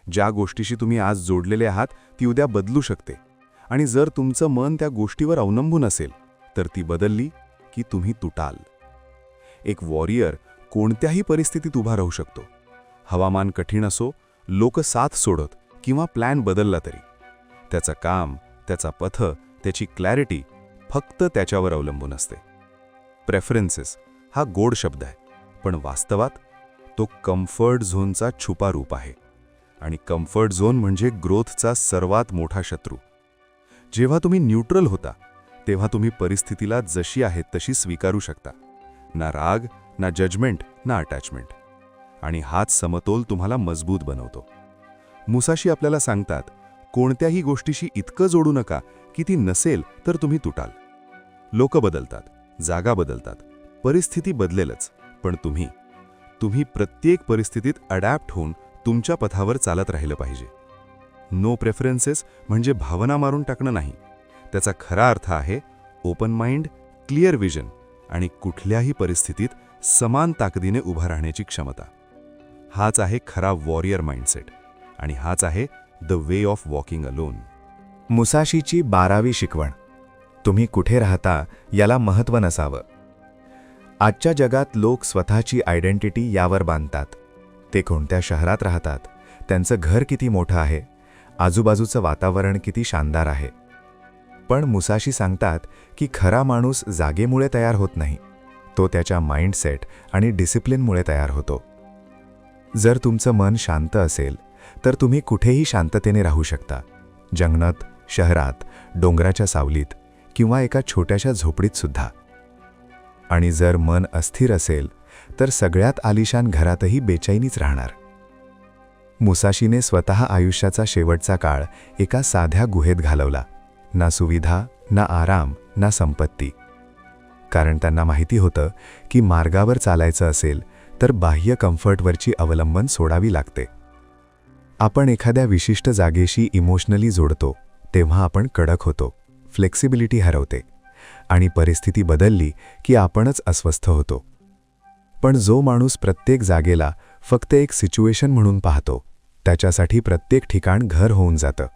ज्या गोष्टीशी तुम्ही आज जोडलेले आहात ती उद्या बदलू शकते, आणि जर तुमचं मन त्या गोष्टीवर अवलंबून असेल तर ती बदलली की तुम्ही तुटाल. एक वॉरियर कोणत्याही परिस्थितीत उभा राहू शकतो. हवामान कठीण असो, लोक साथ सोडत किंवा प्लॅन बदलला तरी. त्याचं काम, त्याचा पथ, त्याची क्लॅरिटी फक्त त्याच्यावर अवलंबून असते. प्रेफरन्सेस हा गोड शब्द आहे, पण वास्तवात तो कम्फर्ट झोनचा छुपा रूप आहे. आणि कम्फर्ट झोन म्हणजे ग्रोथचा सर्वात मोठा शत्रू. जेव्हा तुम्ही न्यूट्रल होता तेव्हा तुम्ही परिस्थितीला जशी आहे तशी स्वीकारू शकता. ना राग, ना जजमेंट, ना अटॅचमेंट. आणि हाच समतोल तुम्हाला मजबूत बनवतो. मुसाशी आपल्याला सांगतात, कोणत्याही गोष्टीशी इतकं जोडू नका की ती नसेल तर तुम्ही तुटाल. लोक बदलतात, जागा बदलतात, परिस्थिती बदलेलच, पण तुम्ही प्रत्येक परिस्थितीत अडॅप्ट होऊन तुमच्या पथावर चालत राहिलं पाहिजे. नो प्रेफरन्सेस म्हणजे भावना मारून टाकणं नाही. त्याचा खरा अर्थ आहे ओपन माइंड, क्लिअर विजन आणि कुठल्याही परिस्थितीत समान ताकदीने उभा राहण्याची क्षमता. हाच आहे खरा वॉरियर माइंडसेट, आणि हाच आहे the way of walking alone. मुसाशीची 12वी शिकवण. तुम्ही कुठे राहता याला महत्त्व नसावं. आजच्या जगात लोक स्वतःची आयडेंटिटी यावर बांधतात. ते कोणत्या शहरात राहतात, त्यांचं घर किती मोठं आहे, आजूबाजूचं वातावरण किती शानदार आहे. पण मुसाशी सांगतात की खरा माणूस जागेमुळे तयार होत नाही, तो त्याच्या माइंडसेट आणि डिसिप्लिनमुळे तयार होतो. जर तुमचं मन शांत असेल तर तुम्ही कुठेही शांततेने राहू शकता. जंगलात, शहरात, डोंगराच्या सावलीत किंवा एका छोट्याशा झोपडीत सुद्धा. आणि जर मन अस्थिर असेल तर सगळ्यात आलिशान घरातही बेचैनीच राहणार. मुसाशीने स्वतः आयुष्याचा शेवटचा काळ एका साध्या गुहेत घालवला. ना सुविधा, ना आराम, ना संपत्ती. कारण त्यांना माहिती होतं की मार्गावर चालायचं असेल तर बाह्य कम्फर्टवरची अवलंबन सोडावी लागते. आपण एखाद्या विशिष्ट जागेशी इमोशनली जोडतो तेव्हा आपण कडक होतो, फ्लेक्सिबिलिटी हरवते, आणि परिस्थिती बदलली की आपणच अस्वस्थ होतो. पण जो माणूस प्रत्येक जागेला फक्त एक सिच्युएशन म्हणून पाहतो, त्याच्यासाठी प्रत्येक ठिकाण घर होऊन जातं.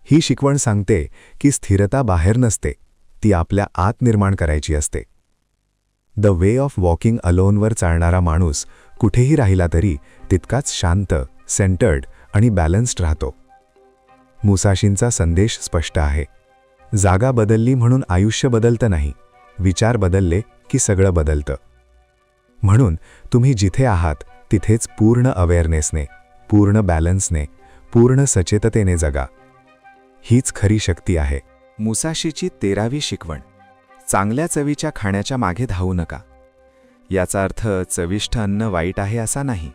ही शिकवण सांगते की स्थिरता बाहेर नसते, ती आपल्या आत निर्माण करायची असते. द वे ऑफ वॉकिंग अलोनवर चालणारा माणूस कुठेही राहिला तरी तितकाच शांत, सेंटर्ड आणि बॅलन्स्ड राहतो. मुसाशींचा संदेश स्पष्ट आहे. जागा बदलली म्हणून आयुष्य बदलतं नाही, विचार बदलले की सगळं बदलतं. म्हणून तुम्ही जिथे आहात तिथेच पूर्ण अवेअरनेसने, पूर्ण बॅलन्सने, पूर्ण सचेततेने जगा. हीच खरी शक्ती आहे. मुसाशीची 13वी शिकवण. चांगल्या चवीच्या खाण्याच्या मागे धावू नका. याचा अर्थ चविष्ट अन्न वाईट आहे असा नाही,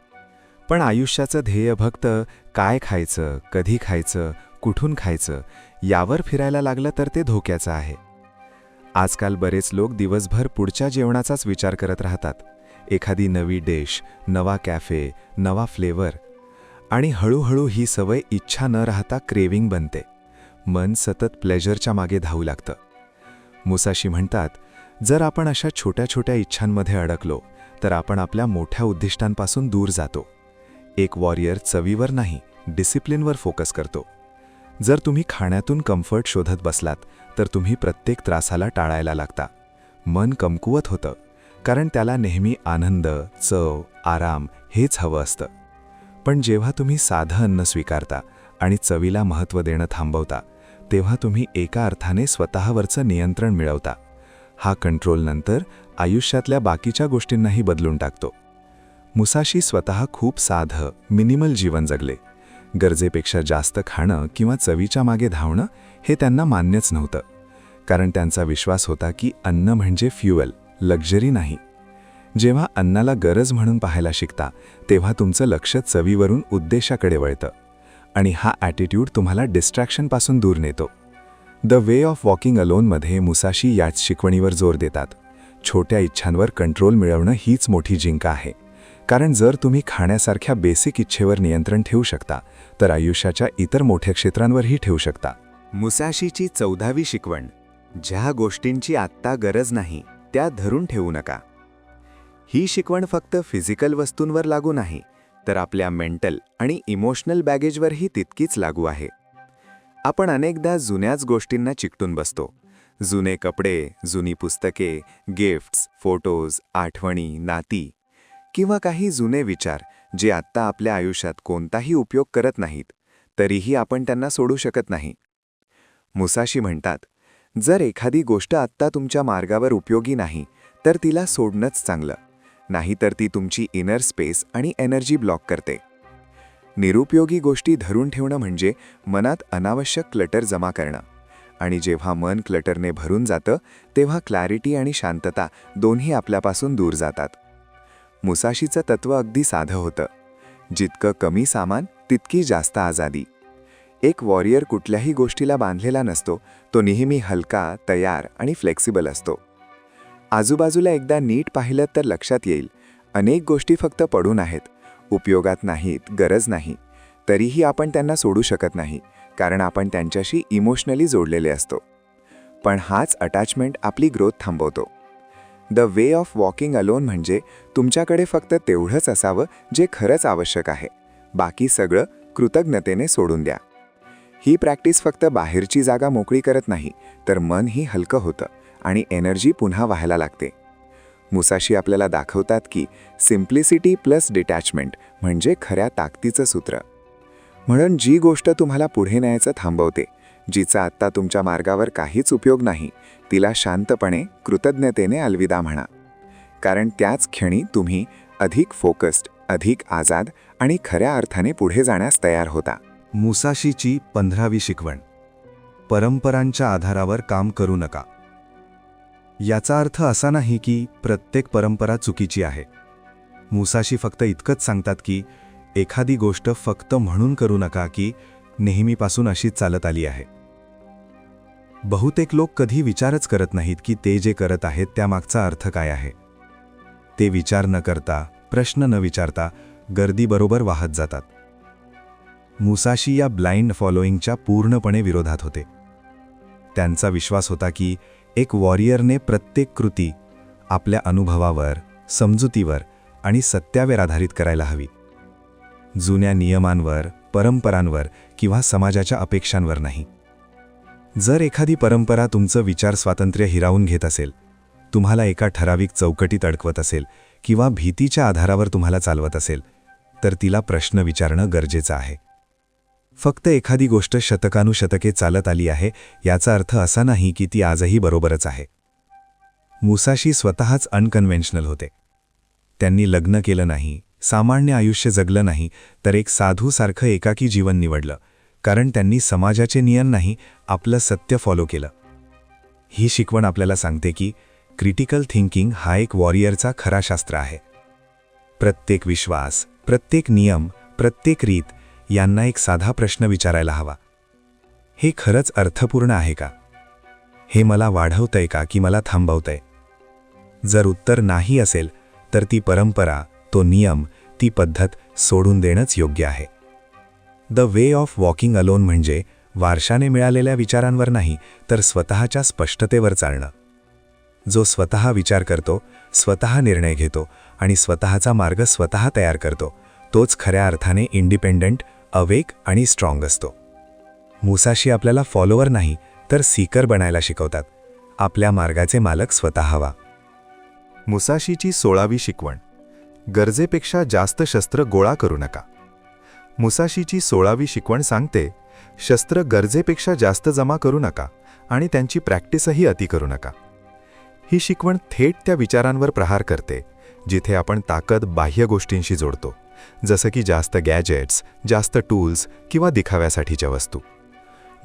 पण आयुष्याचं ध्येय फक्त काय खायचं, कधी खायचं, कुठून खायचं यावर फिरायला लागलं तर ते धोक्याचं आहे. आजकाल बरेच लोक दिवसभर पुढच्या जेवणाचाच विचार करत राहतात. एखादी नवी डिश, नवा कॅफे, नवा फ्लेवर, आणि हळूहळू ही सवय इच्छा न राहता क्रेविंग बनते. मन सतत प्लेजरच्या मागे धावू लागतं. मुसाशी म्हणतात, जर आपण अशा छोट्या छोट्या इच्छांमध्ये अडकलो तर आपण आपल्या मोठ्या उद्दिष्टांपासून दूर जातो. एक वॉरियर चवीवर नाही, डिसिप्लिनवर फोकस करतो. जर तुम्ही खाण्यातून कम्फर्ट शोधत बसलात तर तुम्ही प्रत्येक त्रासाला टाळायला लागता. मन कमकुवत होतं, कारण त्याला नेहमी आनंद, चव, आराम हेच हवं असतं. पण जेव्हा तुम्ही साधं अन्न स्वीकारता आणि चवीला महत्त्व देणं थांबवता, तेव्हा तुम्ही एका अर्थाने स्वतःवरचं नियंत्रण मिळवता. हा कंट्रोल नंतर आयुष्यातल्या बाकीच्या गोष्टींनाही बदलून टाकतो. मुसाशी स्वतः खूप साधं, मिनिमल जीवन जगले. गरजेपेक्षा जास्त खाणं किंवा चवीच्या मागे धावणं हे त्यांना मान्यच नव्हतं. कारण त्यांचा विश्वास होता की अन्न म्हणजे फ्युएल, लक्झरी नाही. जेव्हा अन्नाला गरज म्हणून पाहायला शिकता तेव्हा तुमचं लक्ष चवीवरून उद्देशाकडे वळतं, आणि हा ॲटिट्यूड तुम्हाला डिस्ट्रॅक्शनपासून दूर नेतो. द वे ऑफ वॉकिंग अलोनमध्ये मुसाशी याच शिकवणीवर जोर देतात. छोट्या इच्छांवर कंट्रोल मिळवणं हीच मोठी जिंक आहे. कारण जर तुम्ही खाण्यासारख्या बेसिक इच्छेवर नियंत्रण ठेवू शकता तर आयुष्याच्या इतर मोठ्या क्षेत्रांवरही ठेवू शकता. मुसाशीची 14वी शिकवण. ज्या गोष्टींची आत्ता गरज नाही त्या धरून ठेवू नका. ही शिकवण फक्त फिजिकल वस्तूंवर लागू नाही, तर आपल्या मेंटल आणि इमोशनल बॅगेजवरही तितकीच लागू आहे. आपण अनेकदा जुन्याच गोष्टींना चिकटून बसतो. जुने कपडे, जुनी पुस्तके, गिफ्ट्स, फोटोज, आठवणी, नाती किंवा काही जुने विचार जे आत्ता आपल्या आयुष्यात कोणताही उपयोग करत नाहीत, तरीही आपण त्यांना सोडू शकत नाही. मुसाशी म्हणतात, जर एखादी गोष्ट आत्ता तुमच्या मार्गावर उपयोगी नाही, तर तिला सोडणंच चांगलं. नाहीतर ती तुमची इनर स्पेस आणि एनर्जी ब्लॉक करते. निरुपयोगी गोष्टी धरून ठेवणं म्हणजे मनात अनावश्यक क्लटर जमा करणं. आणि जेव्हा मन क्लटरने भरून जातं, तेव्हा क्लॅरिटी आणि शांतता दोन्ही आपल्यापासून दूर जातात. मुसाशीचं तत्त्व अगदी साधं होतं. जितकं कमी सामान तितकी जास्त आझादी. एक वॉरियर कुठल्याही गोष्टीला बांधलेला नसतो. तो नेहमी हलका, तयार आणि फ्लेक्सिबल असतो. आजूबाजूला एकदा नीट पाहिलं तर लक्षात येईल, अनेक गोष्टी फक्त पडून आहेत, उपयोगात नाहीत, गरज नाही. तरीही आपण त्यांना सोडू शकत नाही, कारण आपण त्यांच्याशी इमोशनली जोडलेले असतो. पण हाच अटॅचमेंट आपली ग्रोथ थांबवतो. The way of walking alone म्हणजे तुमच्याकडे फक्त तेवढंच असावं जे खरंच आवश्यक आहे. बाकी सगळं कृतज्ञतेने सोडून द्या. ही प्रॅक्टिस फक्त बाहेरची जागा मोकळी करत नाही, तर मनही हलकं होतं आणि एनर्जी पुन्हा व्हायला लागते. मुसाशी आपल्याला दाखवतात की सिम्प्लिसिटी प्लस डिटॅचमेंट म्हणजे खऱ्या ताकदीचं सूत्र. म्हणून जी गोष्ट तुम्हाला पुढे न्यायचं थांबवते, जिचा आत्ता तुमच्या मार्गावर काहीच उपयोग नाही, तिला शांतपणे, कृतज्ञतेने अलविदा म्हणा. कारण त्याच क्षणी तुम्ही अधिक फोकस्ड, अधिक आझाद आणि खऱ्या अर्थाने पुढे जाण्यास तयार होता. मुसाशीची 15वी शिकवण. परंपरांच्या आधारावर काम करू नका. याचा अर्थ असा नाही की प्रत्येक परंपरा चुकीची आहे. मुसाशी फक्त इतकंच सांगतात की एखादी गोष्ट फक्त म्हणून करू नका की नेहमीपासून अशीच चालत आली आहे. बहुतेक लोक कधी विचारच करत नाहीत की ते जे करत आहेत त्यामागचा अर्थ काय आहे. ते विचार न करता, प्रश्न न विचारता गर्दीबरोबर वाहत जातात. मुसाशी या ब्लाइंड फॉलोईंगच्या पूर्णपणे विरोधात होते. त्यांचा विश्वास होता की एक वॉरियरने प्रत्येक कृती आपल्या अनुभवावर, समजुतीवर आणि सत्यावर आधारित करायला हवी. जुन्या नियमांवर, परंपरांवर किंवा समाजाच्या अपेक्षांवर नाही. जर एखादी परंपरा तुमचं विचार स्वातंत्र्य हिरावून घेत असेल, तुम्हाला एका ठराविक चौकटीत अडकवत असेल किंवा भीतीच्या आधारावर तुम्हाला चालवत असेल, तर तिला प्रश्न विचारणं गरजेचं आहे. फक्त एखादी गोष्ट शतकानुशतके चालत आली आहे याचा अर्थ असा नाही की ती आजही बरोबरच आहे. मुसाशी स्वतःच अनकन्व्हेन्शनल होते. त्यांनी लग्न केलं नाही, सामान्य आयुष्य जगलं नाही, तर एक साधूसारखं एकाकी जीवन निवडलं, कारण त्यांनी समाजाचे नियम नाही, आपलं सत्य फॉलो केलं. ही शिकवण आपल्याला सांगते की क्रिटिकल थिंकिंग हा एक वॉरियरचा खरा शास्त्र आहे. प्रत्येक विश्वास, प्रत्येक नियम, प्रत्येक रीत यांना एक साधा प्रश्न विचारायला हवा. हे खरंच अर्थपूर्ण आहे का? हे मला वाढवतंय का की मला थांबवतंय? जर उत्तर नाही असेल, तर ती परंपरा, तो नियम, ती पद्धत सोडून देणंच योग्य आहे. The way of walking alone म्हणजे वारशाने मिळालेल्या विचारांवर नाही, तर स्वतःच्या स्पष्टतेवर चालणं. जो स्वतः विचार करतो, स्वतः निर्णय घेतो आणि स्वतःचा मार्ग स्वतः तयार करतो, तोच खऱ्या अर्थाने इंडिपेंडंट, अवेक आणि स्ट्रॉंग असतो. मुसाशी आपल्याला फॉलोवर नाही, तर सीकर बनायला शिकवतात. आपल्या मार्गाचे मालक स्वतः व्हा. मुसाशीची 16वी शिकवण. गरजेपेक्षा जास्त शस्त्र गोळा करू नका. मुसाशीची 16वी शिकवण सांगते, शस्त्र गरजेपेक्षा जास्त जमा करू नका आणि त्यांची प्रॅक्टिसही अति करू नका. ही शिकवण थेट त्या विचारांवर प्रहार करते जिथे आपण ताकद बाह्य गोष्टींशी जोडतो, जसं की जास्त गॅजेट्स, जास्त टूल्स किंवा दिखाव्यासाठीच्या वस्तू.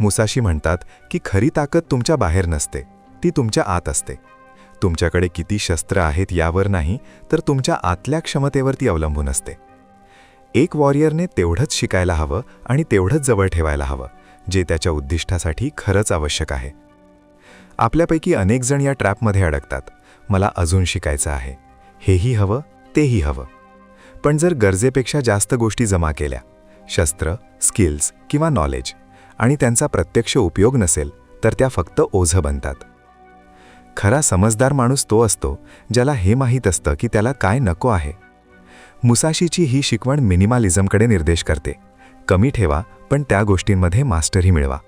मुसाशी म्हणतात की खरी ताकद तुमच्या बाहेर नसते, ती तुमच्या आत असते. तुमच्याकडे किती शस्त्र आहेत यावर नाही, तर तुमच्या आतल्या क्षमतेवर ती अवलंबून असते. एक वॉरियरने तेवढंच शिकायला हवं आणि तेवढंच जवळ ठेवायला हवं जे त्याच्या उद्दिष्टासाठी खरंच आवश्यक आहे. आपल्यापैकी अनेक जण या ट्रॅपमध्ये अडकतात. मला अजून शिकायचं आहे, हेही हवं, तेही हवं. पण जर गरजेपेक्षा जास्त गोष्टी जमा केल्या, शस्त्र, स्किल्स किंवा नॉलेज, आणि त्यांचा प्रत्यक्ष उपयोग नसेल तर त्या फक्त ओझं बनतात. खरा समजदार माणूस तो असतो ज्याला हे माहीत असतं की त्याला काय नको आहे. मुसाशीची ही शिकवण मिनिमालिझमकडे निर्देश करते. कमी ठेवा, पण त्या गोष्टींमध्ये मास्टरी मिळवा.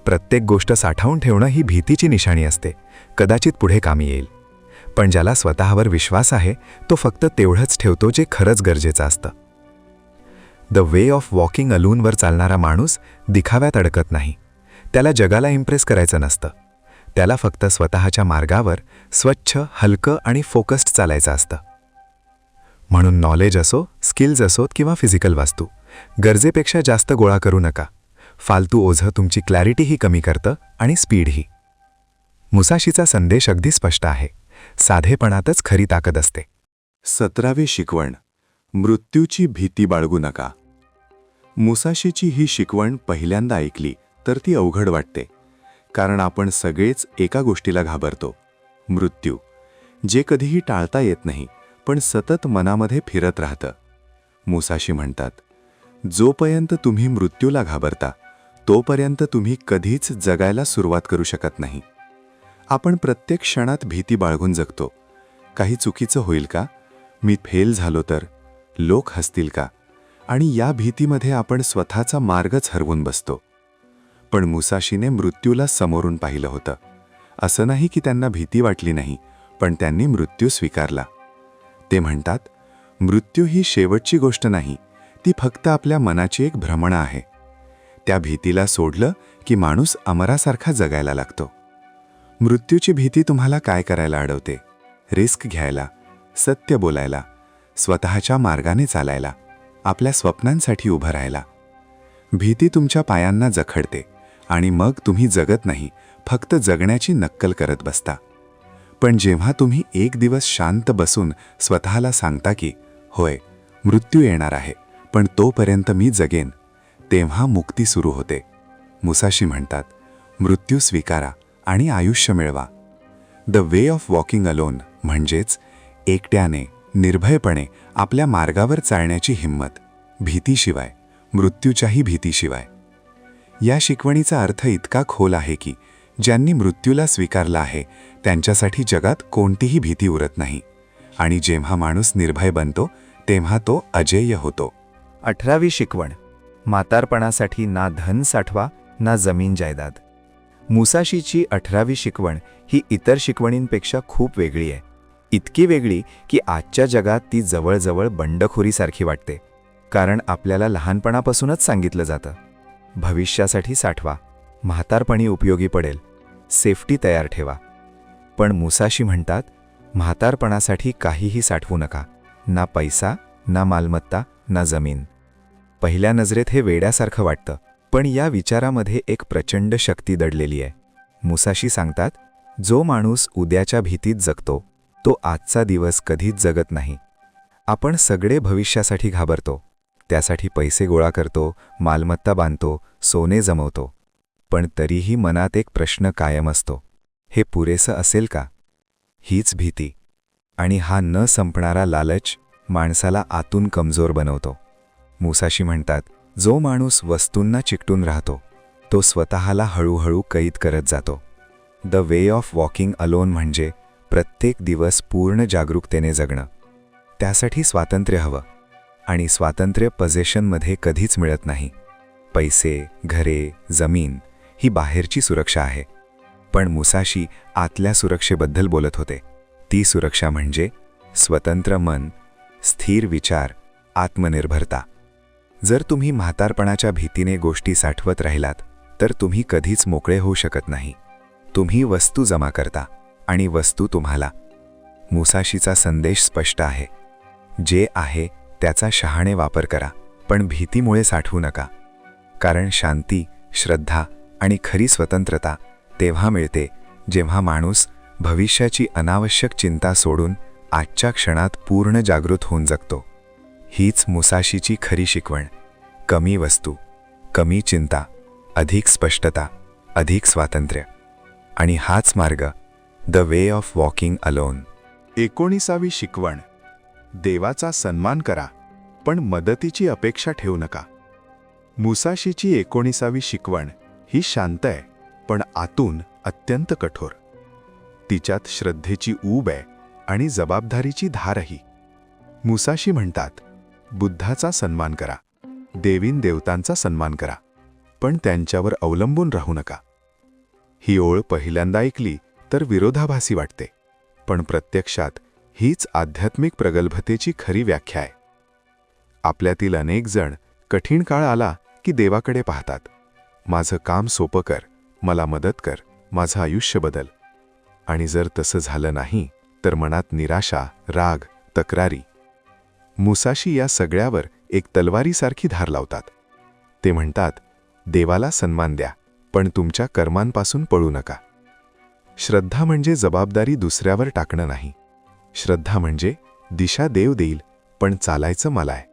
प्रत्येक गोष्ट साठवून ठेवणं ही भीतीची निशाणी असते, कदाचित पुढे कामी येईल. पण ज्याला स्वतःवर विश्वास आहे तो फक्त तेवढंच ठेवतो जे खरंच गरजेचं असतं. द वे ऑफ वॉकिंग अलोनवर चालणारा माणूस दिखाव्यात अडकत नाही. त्याला जगाला इम्प्रेस करायचं नसतं. त्याला फक्त स्वतःच्या मार्गावर स्वच्छ, हलकं आणि फोकस्ड चालायचं असतं. म्हणून नॉलेज असो, स्किल्स असोत किंवा फिजिकल वास्तू, गरजेपेक्षा जास्त गोळा करू नका. फालतू ओझं तुमची क्लॅरिटीही कमी करतं आणि स्पीडही. मुसाशीचा संदेश अगदी स्पष्ट आहे. साधेपणातच खरी ताकद असते. 17वी शिकवण, मृत्यूची भीती बाळगू नका. मुसाशीची ही शिकवण पहिल्यांदा ऐकली तर ती अवघड वाटते, कारण आपण सगळेच एका गोष्टीला घाबरतो, मृत्यू, जे कधीही टाळता येत नाही पण सतत मनामध्ये फिरत राहतं. मुसाशी म्हणतात, जोपर्यंत तुम्ही मृत्यूला घाबरता तोपर्यंत तुम्ही कधीच जगायला सुरुवात करू शकत नाही. आपण प्रत्येक क्षणात भीती बाळगून जगतो. काही चुकीचं होईल का? मी फेल झालो तर? लोक हसतील का? आणि या भीतीमध्ये आपण स्वतःचा मार्गच हरवून बसतो. पण मुसाशीने मृत्यूला समोरून पाहिलं होतं. असं नाही की त्यांना भीती वाटली नाही, पण त्यांनी मृत्यू स्वीकारला. ते म्हणतात, मृत्यू ही शेवटची गोष्ट नाही, ती फक्त आपल्या मनाची एक भ्रमणा आहे. त्या भीतीला सोडलं की माणूस अमरासारखा जगायला लागतो. मृत्यूची भीती तुम्हाला काय करायला अडवते? रिस्क घ्यायला, सत्य बोलायला, स्वतःच्या मार्गाने चालायला, आपल्या स्वप्नांसाठी उभं राहायला. भीती तुमच्या पायांना जखडते आणि मग तुम्ही जगत नाही, फक्त जगण्याची नक्कल करत बसता. पण जेव्हा तुम्ही एक दिवस शांत बसून स्वतःला सांगता की होय, मृत्यू येणार आहे, पण तोपर्यंत मी जगेन, तेव्हा मुक्ती सुरू होते. मुसाशी म्हणतात, मृत्यू स्वीकारा आणि आयुष्य मिळवा. The way of walking alone म्हणजेच एकट्याने, निर्भयपणे आपल्या मार्गावर चालण्याची हिंमत, भीतीशिवाय, मृत्यूच्याही भीतीशिवाय. या शिकवणीचा अर्थ इतका खोल आहे की ज्यांनी मृत्यूला स्वीकारला आहे त्यांच्यासाठी जगात कोणतीही भीती उरत नाही. आणि जेव्हा माणूस निर्भय बनतो तेव्हा तो अजेय होतो. 18वी शिकवण, म्हातारपणासाठी ना धन साठवा ना जमीन जायदाद. मुसाशीची 18वी शिकवण ही इतर शिकवणींपेक्षा खूप वेगळी आहे. इतकी वेगळी की आजच्या जगात ती जवळजवळ बंडखोरीसारखी वाटते. कारण आपल्याला लहानपणापासूनच सांगितलं जातं, भविष्यासाठी साठवा, म्हातारपणी उपयोगी पडेल, सेफ्टी तयार ठेवा. पण मुसाशी म्हणतात, म्हातारपणासाठी काहीही साठवू नका, ना पैसा, ना मालमत्ता, ना जमीन. पहिल्या नजरेत हे वेड्यासारखं वाटतं, पण या विचारामध्ये एक प्रचंड शक्ती दडलेली आहे. मुसाशी सांगतात, जो माणूस उद्याच्या भीतीत जगतो तो आजचा दिवस कधीच जगत नाही. आपण सगळे भविष्यासाठी घाबरतो, त्यासाठी पैसे गोळा करतो, मालमत्ता बांधतो, सोने जमवतो. पण तरीही मनात एक प्रश्न कायम असतो, हे पुरेसं असेल का? हीच भीती आणि हा न संपणारा लालच माणसाला आतून कमजोर बनवतो. मुसाशी म्हणतात, जो माणूस वस्तूंना चिकटून राहतो तो स्वतःला हळूहळू कैद करत जातो. The way of walking alone म्हणजे प्रत्येक दिवस पूर्ण जागरूकतेने जगणं. त्यासाठी स्वातंत्र्य हवं, आणि स्वातंत्र्य पजेशनमध्ये कधीच मिळत नाही. पैसे, घरे, जमीन ही बाहेरची सुरक्षा आहे. पण मुसाशी आतल्या सुरक्षेबद्दल बोलत होते. ती सुरक्षा म्हणजे स्वतंत्र मन, स्थिर विचार, आत्मनिर्भरता. जर तुम्ही म्हातारपणाच्या भीतीने गोष्टी साठवत राहिलात तर तुम्ही कधीच मोकळे होऊ शकत नाही. तुम्ही वस्तू जमा करता आणि वस्तू तुम्हाला. मुसाशीचा संदेश स्पष्ट आहे, जे आहे त्याचा शहाणे वापर करा, पण भीतीमुळे साठवू नका. कारण शांती, श्रद्धा आणि खरी स्वतंत्रता तेव्हा मिळते जेव्हा माणूस भविष्याची अनावश्यक चिंता सोडून आजच्या क्षणात पूर्ण जागृत होऊन जगतो. हीच मुसाशीची खरी शिकवण. कमी वस्तू, कमी चिंता, अधिक स्पष्टता, अधिक स्वातंत्र्य. आणि हाच मार्ग, the way of walking alone. 19वी शिकवण, देवाचा सन्मान करा पण मदतीची अपेक्षा ठेवू नका. मुसाशीची 19वी शिकवण ही शांत आहे, पण आतून अत्यंत कठोर. तिच्यात श्रद्धेची ऊब आहे आणि जबाबदारीची धारही. मुसाशी म्हणतात, बुद्धाचा सन्मान करा, देवीन देवतांचा सन्मान करा, पण त्यांच्यावर अवलंबून राहू नका. ही ओळ पहिल्यांदा ऐकली तर विरोधाभासी वाटते, पण प्रत्यक्षात हीच आध्यात्मिक प्रगल्भतेची खरी व्याख्या आहे. आपल्यातील अनेक जण कठीण काळ आला की देवाकडे पाहतात. माझं काम सोपं कर, मला मदत कर, माझं आयुष्य बदल. आणि जर तसं झालं नाही तर मनात निराशा, राग, तक्रारी. मुसाशी या सगळ्यावर एक तलवारीसारखी धार लावतात. ते म्हणतात, देवाला सन्मान द्या, पण तुमच्या कर्मांपासून पळू नका. श्रद्धा म्हणजे जबाबदारी दुसऱ्यावर टाकणं नाही. श्रद्धा म्हणजे दिशा देव देईल, पण चालायचं मला आहे.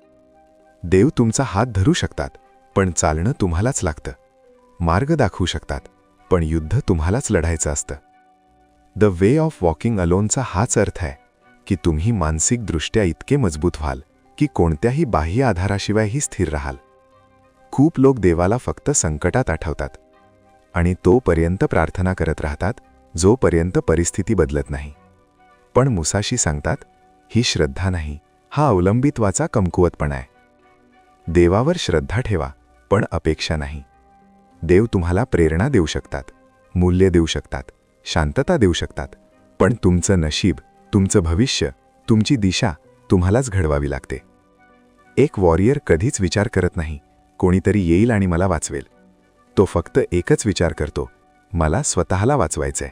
देव तुमचा हात धरू शकतात, पण चालणं तुम्हालाच लागतं. मार्ग दाखवू शकतात, पण युद्ध तुम्हालाच लढायचं असतं. द वे ऑफ वॉकिंग अलोनचा हाच अर्थ आहे की तुम्ही मानसिकदृष्ट्या इतके मजबूत व्हाल की कोणत्याही बाह्य आधाराशिवायही स्थिर राहाल. खूप लोक देवाला फक्त संकटात आठवतात आणि तोपर्यंत प्रार्थना करत राहतात जोपर्यंत परिस्थिती बदलत नाही. पण मुसाशी सांगतात, ही श्रद्धा नाही, हा अवलंबित्वाचा कमकुवतपणा आहे. देवावर श्रद्धा ठेवा, पण अपेक्षा नाही. देव तुम्हाला प्रेरणा देऊ शकतात, मूल्य देऊ शकतात, शांतता देऊ शकतात, पण तुमचं नशीब, तुमचं भविष्य, तुमची दिशा तुम्हालाच घडवावी लागते. एक वॉरियर कधीच विचार करत नाही, कोणीतरी येईल आणि मला वाचवेल. तो फक्त एकच विचार करतो, मला स्वतःला वाचवायचंय.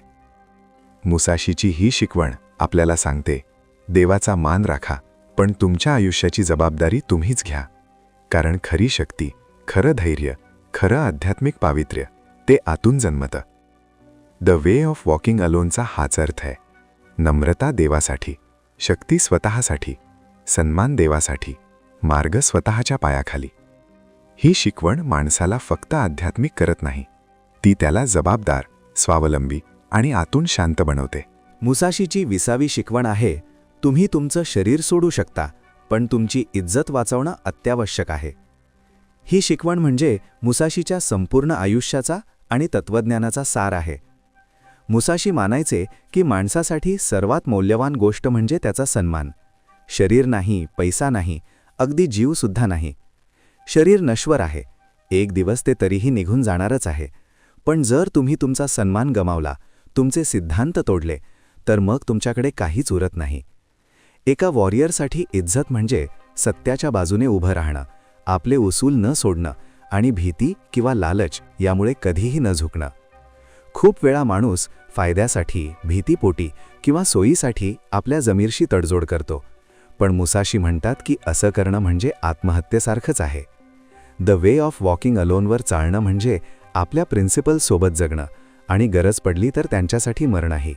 मुसाशीची ही शिकवण आपल्याला सांगते, देवाचा मान राखा, पण तुमच्या आयुष्याची जबाबदारी तुम्हीच घ्या. कारण खरी शक्ती, खरं धैर्य, खरं आध्यात्मिक पावित्र्य ते आतून जन्मतं. द वे ऑफ वॉकिंग अलोनचा हाच अर्थ आहे. नम्रता देवासाठी, शक्ती स्वतःसाठी, सन्मान देवासाठी, मार्ग स्वतःच्या पायाखाली. ही शिकवण माणसाला फक्त आध्यात्मिक करत नाही, ती त्याला जबाबदार, स्वावलंबी आणि आतून शांत बनवते. मुसाशीची 20वी शिकवण आहे, तुम्ही तुमचं शरीर सोडू शकता, पण तुमची इज्जत वाचवणं अत्यावश्यक आहे. ही शिकवण म्हणजे मुसाशीच्या संपूर्ण आयुष्याचा आणि तत्त्वज्ञानाचा सार आहे. मुसाशी मानायचे की माणसासाठी सर्वात मौल्यवान गोष्ट म्हणजे त्याचा सन्मान. शरीर नाही, पैसा नाही, अगदी जीवसुद्धा नाही. शरीर नश्वर आहे, एक दिवस ते तरीही निघून जाणारच आहे. पण जर तुम्ही तुमचा सन्मान गमावला, तुमचे सिद्धांत तोडले, तर मग तुमच्याकडे काहीच उरत नाही. एका वॉरियरसाठी इज्जत म्हणजे सत्याच्या बाजूने उभं राहणं, आपले उसूल न सोडणं आणि भीती किंवा लालच यामुळे कधीही न झुकणं. खूप वेळा माणूस फायद्यासाठी, भीतीपोटी किंवा सोयीसाठी आपल्या जमीरशी तडजोड करतो. पण मुसाशी म्हणतात की असं करणं म्हणजे आत्महत्येसारखंच आहे. द वे ऑफ वॉकिंग अलोनवर चालणं म्हणजे आपल्या प्रिन्सिपल्ससोबत जगणं आणि गरज पडली तर त्यांच्यासाठी मरणंही.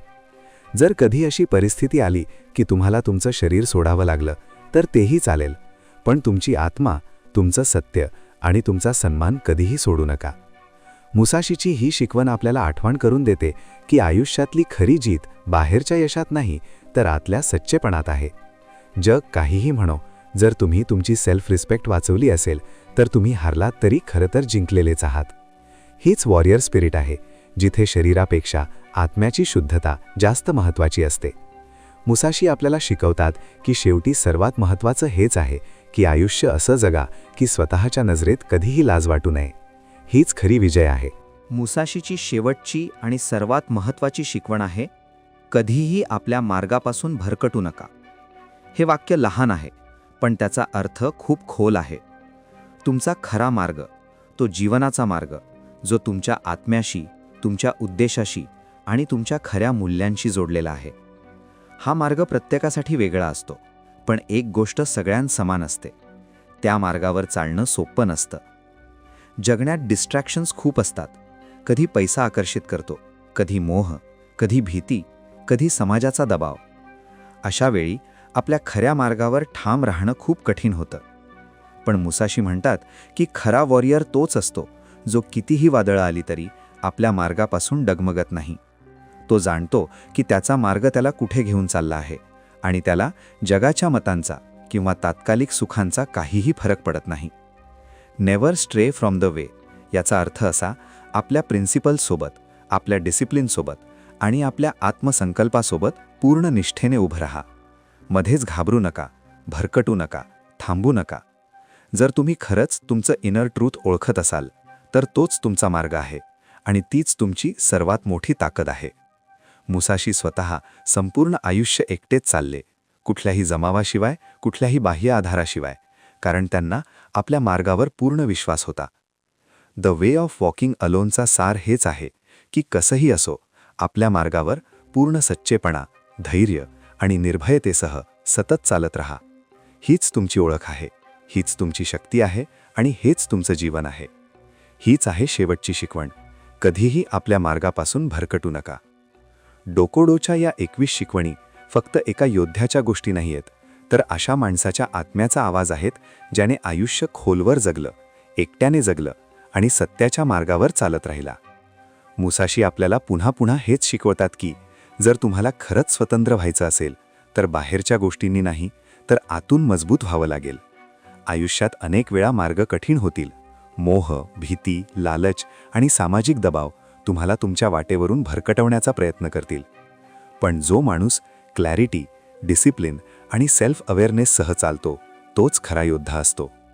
जर कधी अशी परिस्थिती आली की तुम्हाला तुमचं शरीर सोडावं लागलं तर तेही चालेल, पण तुमची आत्मा, तुमचं सत्य आणि तुमचा सन्मान कधीही सोडू नका. मुसाशीची ही शिकवण आपल्याला आठवण करून देते की आयुष्यातली खरी जीत बाहेरच्या यशात नाही तर आतल्या सच्चेपणात आहे. जग काहीही म्हणो, जर तुम्ही तुमची सेल्फ रिस्पेक्ट वाचवली असेल तर तुम्ही हारलात तरी खरं तर जिंकलेलेच आहात. हीच वॉरियर स्पिरिट आहे, जिथे शरीरापेक्षा आत्म्याची शुद्धता जास्त महत्त्वाची असते. मुसाशी आपल्याला शिकवतात की शेवटी सर्वात महत्त्वाचं हेच आहे की आयुष्य असं जगा की स्वतःच्या नजरेत कधीही लाज वाटू नये. हीच खरी विजय आहे. मुसाशीची शेवटची आणि सर्वात महत्त्वाची शिकवण आहे, कधीही आपल्या मार्गापासून भरकटू नका. हे वाक्य लहान आहे, पण त्याचा अर्थ खूप खोल आहे. तुमचा खरा मार्ग, तो जीवनाचा मार्ग, जो तुमच्या आत्म्याशी, तुमच्या उद्देशाशी आणि तुमच्या खऱ्या मूल्यांशी जोडलेला आहे. हा मार्ग प्रत्येकासाठी वेगळा असतो, पण एक गोष्ट सगळ्यांसमान असते, त्या मार्गावर चालणं सोपं नसतं. जगण्यात डिस्ट्रॅक्शन्स खूप असतात. कधी पैसा आकर्षित करतो, कधी मोह, कधी भीती, कधी समाजाचा दबाव. अशा वेळी आपल्या खऱ्या मार्गावर ठाम राहणं खूप कठीण होतं. पण मुसाशी म्हणतात की खरा वॉरियर तोच असतो जो कितीही वादळं आली तरी आपल्या मार्गापासून डगमगत नाही. तो जाणतो की त्याचा मार्ग त्याला कुठे घेऊन चालला आहे आणि त्याला जगाच्या मतांचा किंवा तात्कालिक सुखांचा काहीही फरक पडत नाही. Never stray from the way याचा अर्थ असा, आपल्या प्रिन्सिपल्ससोबत, आपल्या डिसिप्लिनसोबत आणि आपल्या आत्मसंकल्पासोबत पूर्ण निष्ठेने उभं राहा. मध्येच घाबरू नका, भरकटू नका, थांबू नका. जर तुम्ही खरंच तुमचं इनर ट्रूथ ओळखत असाल तर तोच तुमचा मार्ग आहे आणि तीच तुमची सर्वात मोठी ताकद आहे. मुसाशी स्वतः संपूर्ण आयुष्य एकटेच चालले, कुठल्याही जमावाशिवाय, कुठल्याही बाह्य आधाराशिवाय, कारण त्यांना आपल्या मार्गावर पूर्ण विश्वास होता. द वे ऑफ वॉकिंग अलोनचा सार हेच आहे की कसंही असो, आपल्या मार्गावर पूर्ण सच्चेपणा, धैर्य आणि निर्भयतेसह सतत चालत राहा. हीच तुमची ओळख आहे, हीच तुमची शक्ती आहे आणि हेच तुमचं जीवन आहे. हीच आहे शेवटची शिकवण. कधीही आपल्या मार्गापासून भरकटू नका. डोकोडोच्या या 21 शिकवणी फक्त एका योद्ध्याच्या गोष्टी नाही आहेत, तर अशा माणसाच्या आत्म्याचा आवाज आहेत ज्याने आयुष्य खोलवर जगलं, एकट्याने जगलं आणि सत्याच्या मार्गावर चालत राहिला. मुसाशी आपल्याला पुन्हा पुन्हा हेच शिकवतात की जर तुम्हाला खरंच स्वतंत्र व्हायचं असेल तर बाहेरच्या गोष्टींनी नाही, तर आतून मजबूत व्हावं लागेल. आयुष्यात अनेक वेळा मार्ग कठीण होतील. मोह, भीती, लालच आणि सामाजिक दबाव तुम्हाला तुमच्या वाटेवरून भरकटवण्याचा प्रयत्न करतील. पण जो माणूस क्लॅरिटी, डिसिप्लिन आणि सेल्फ अवेअरनेससह चालतो तोच खरा योद्धा असतो.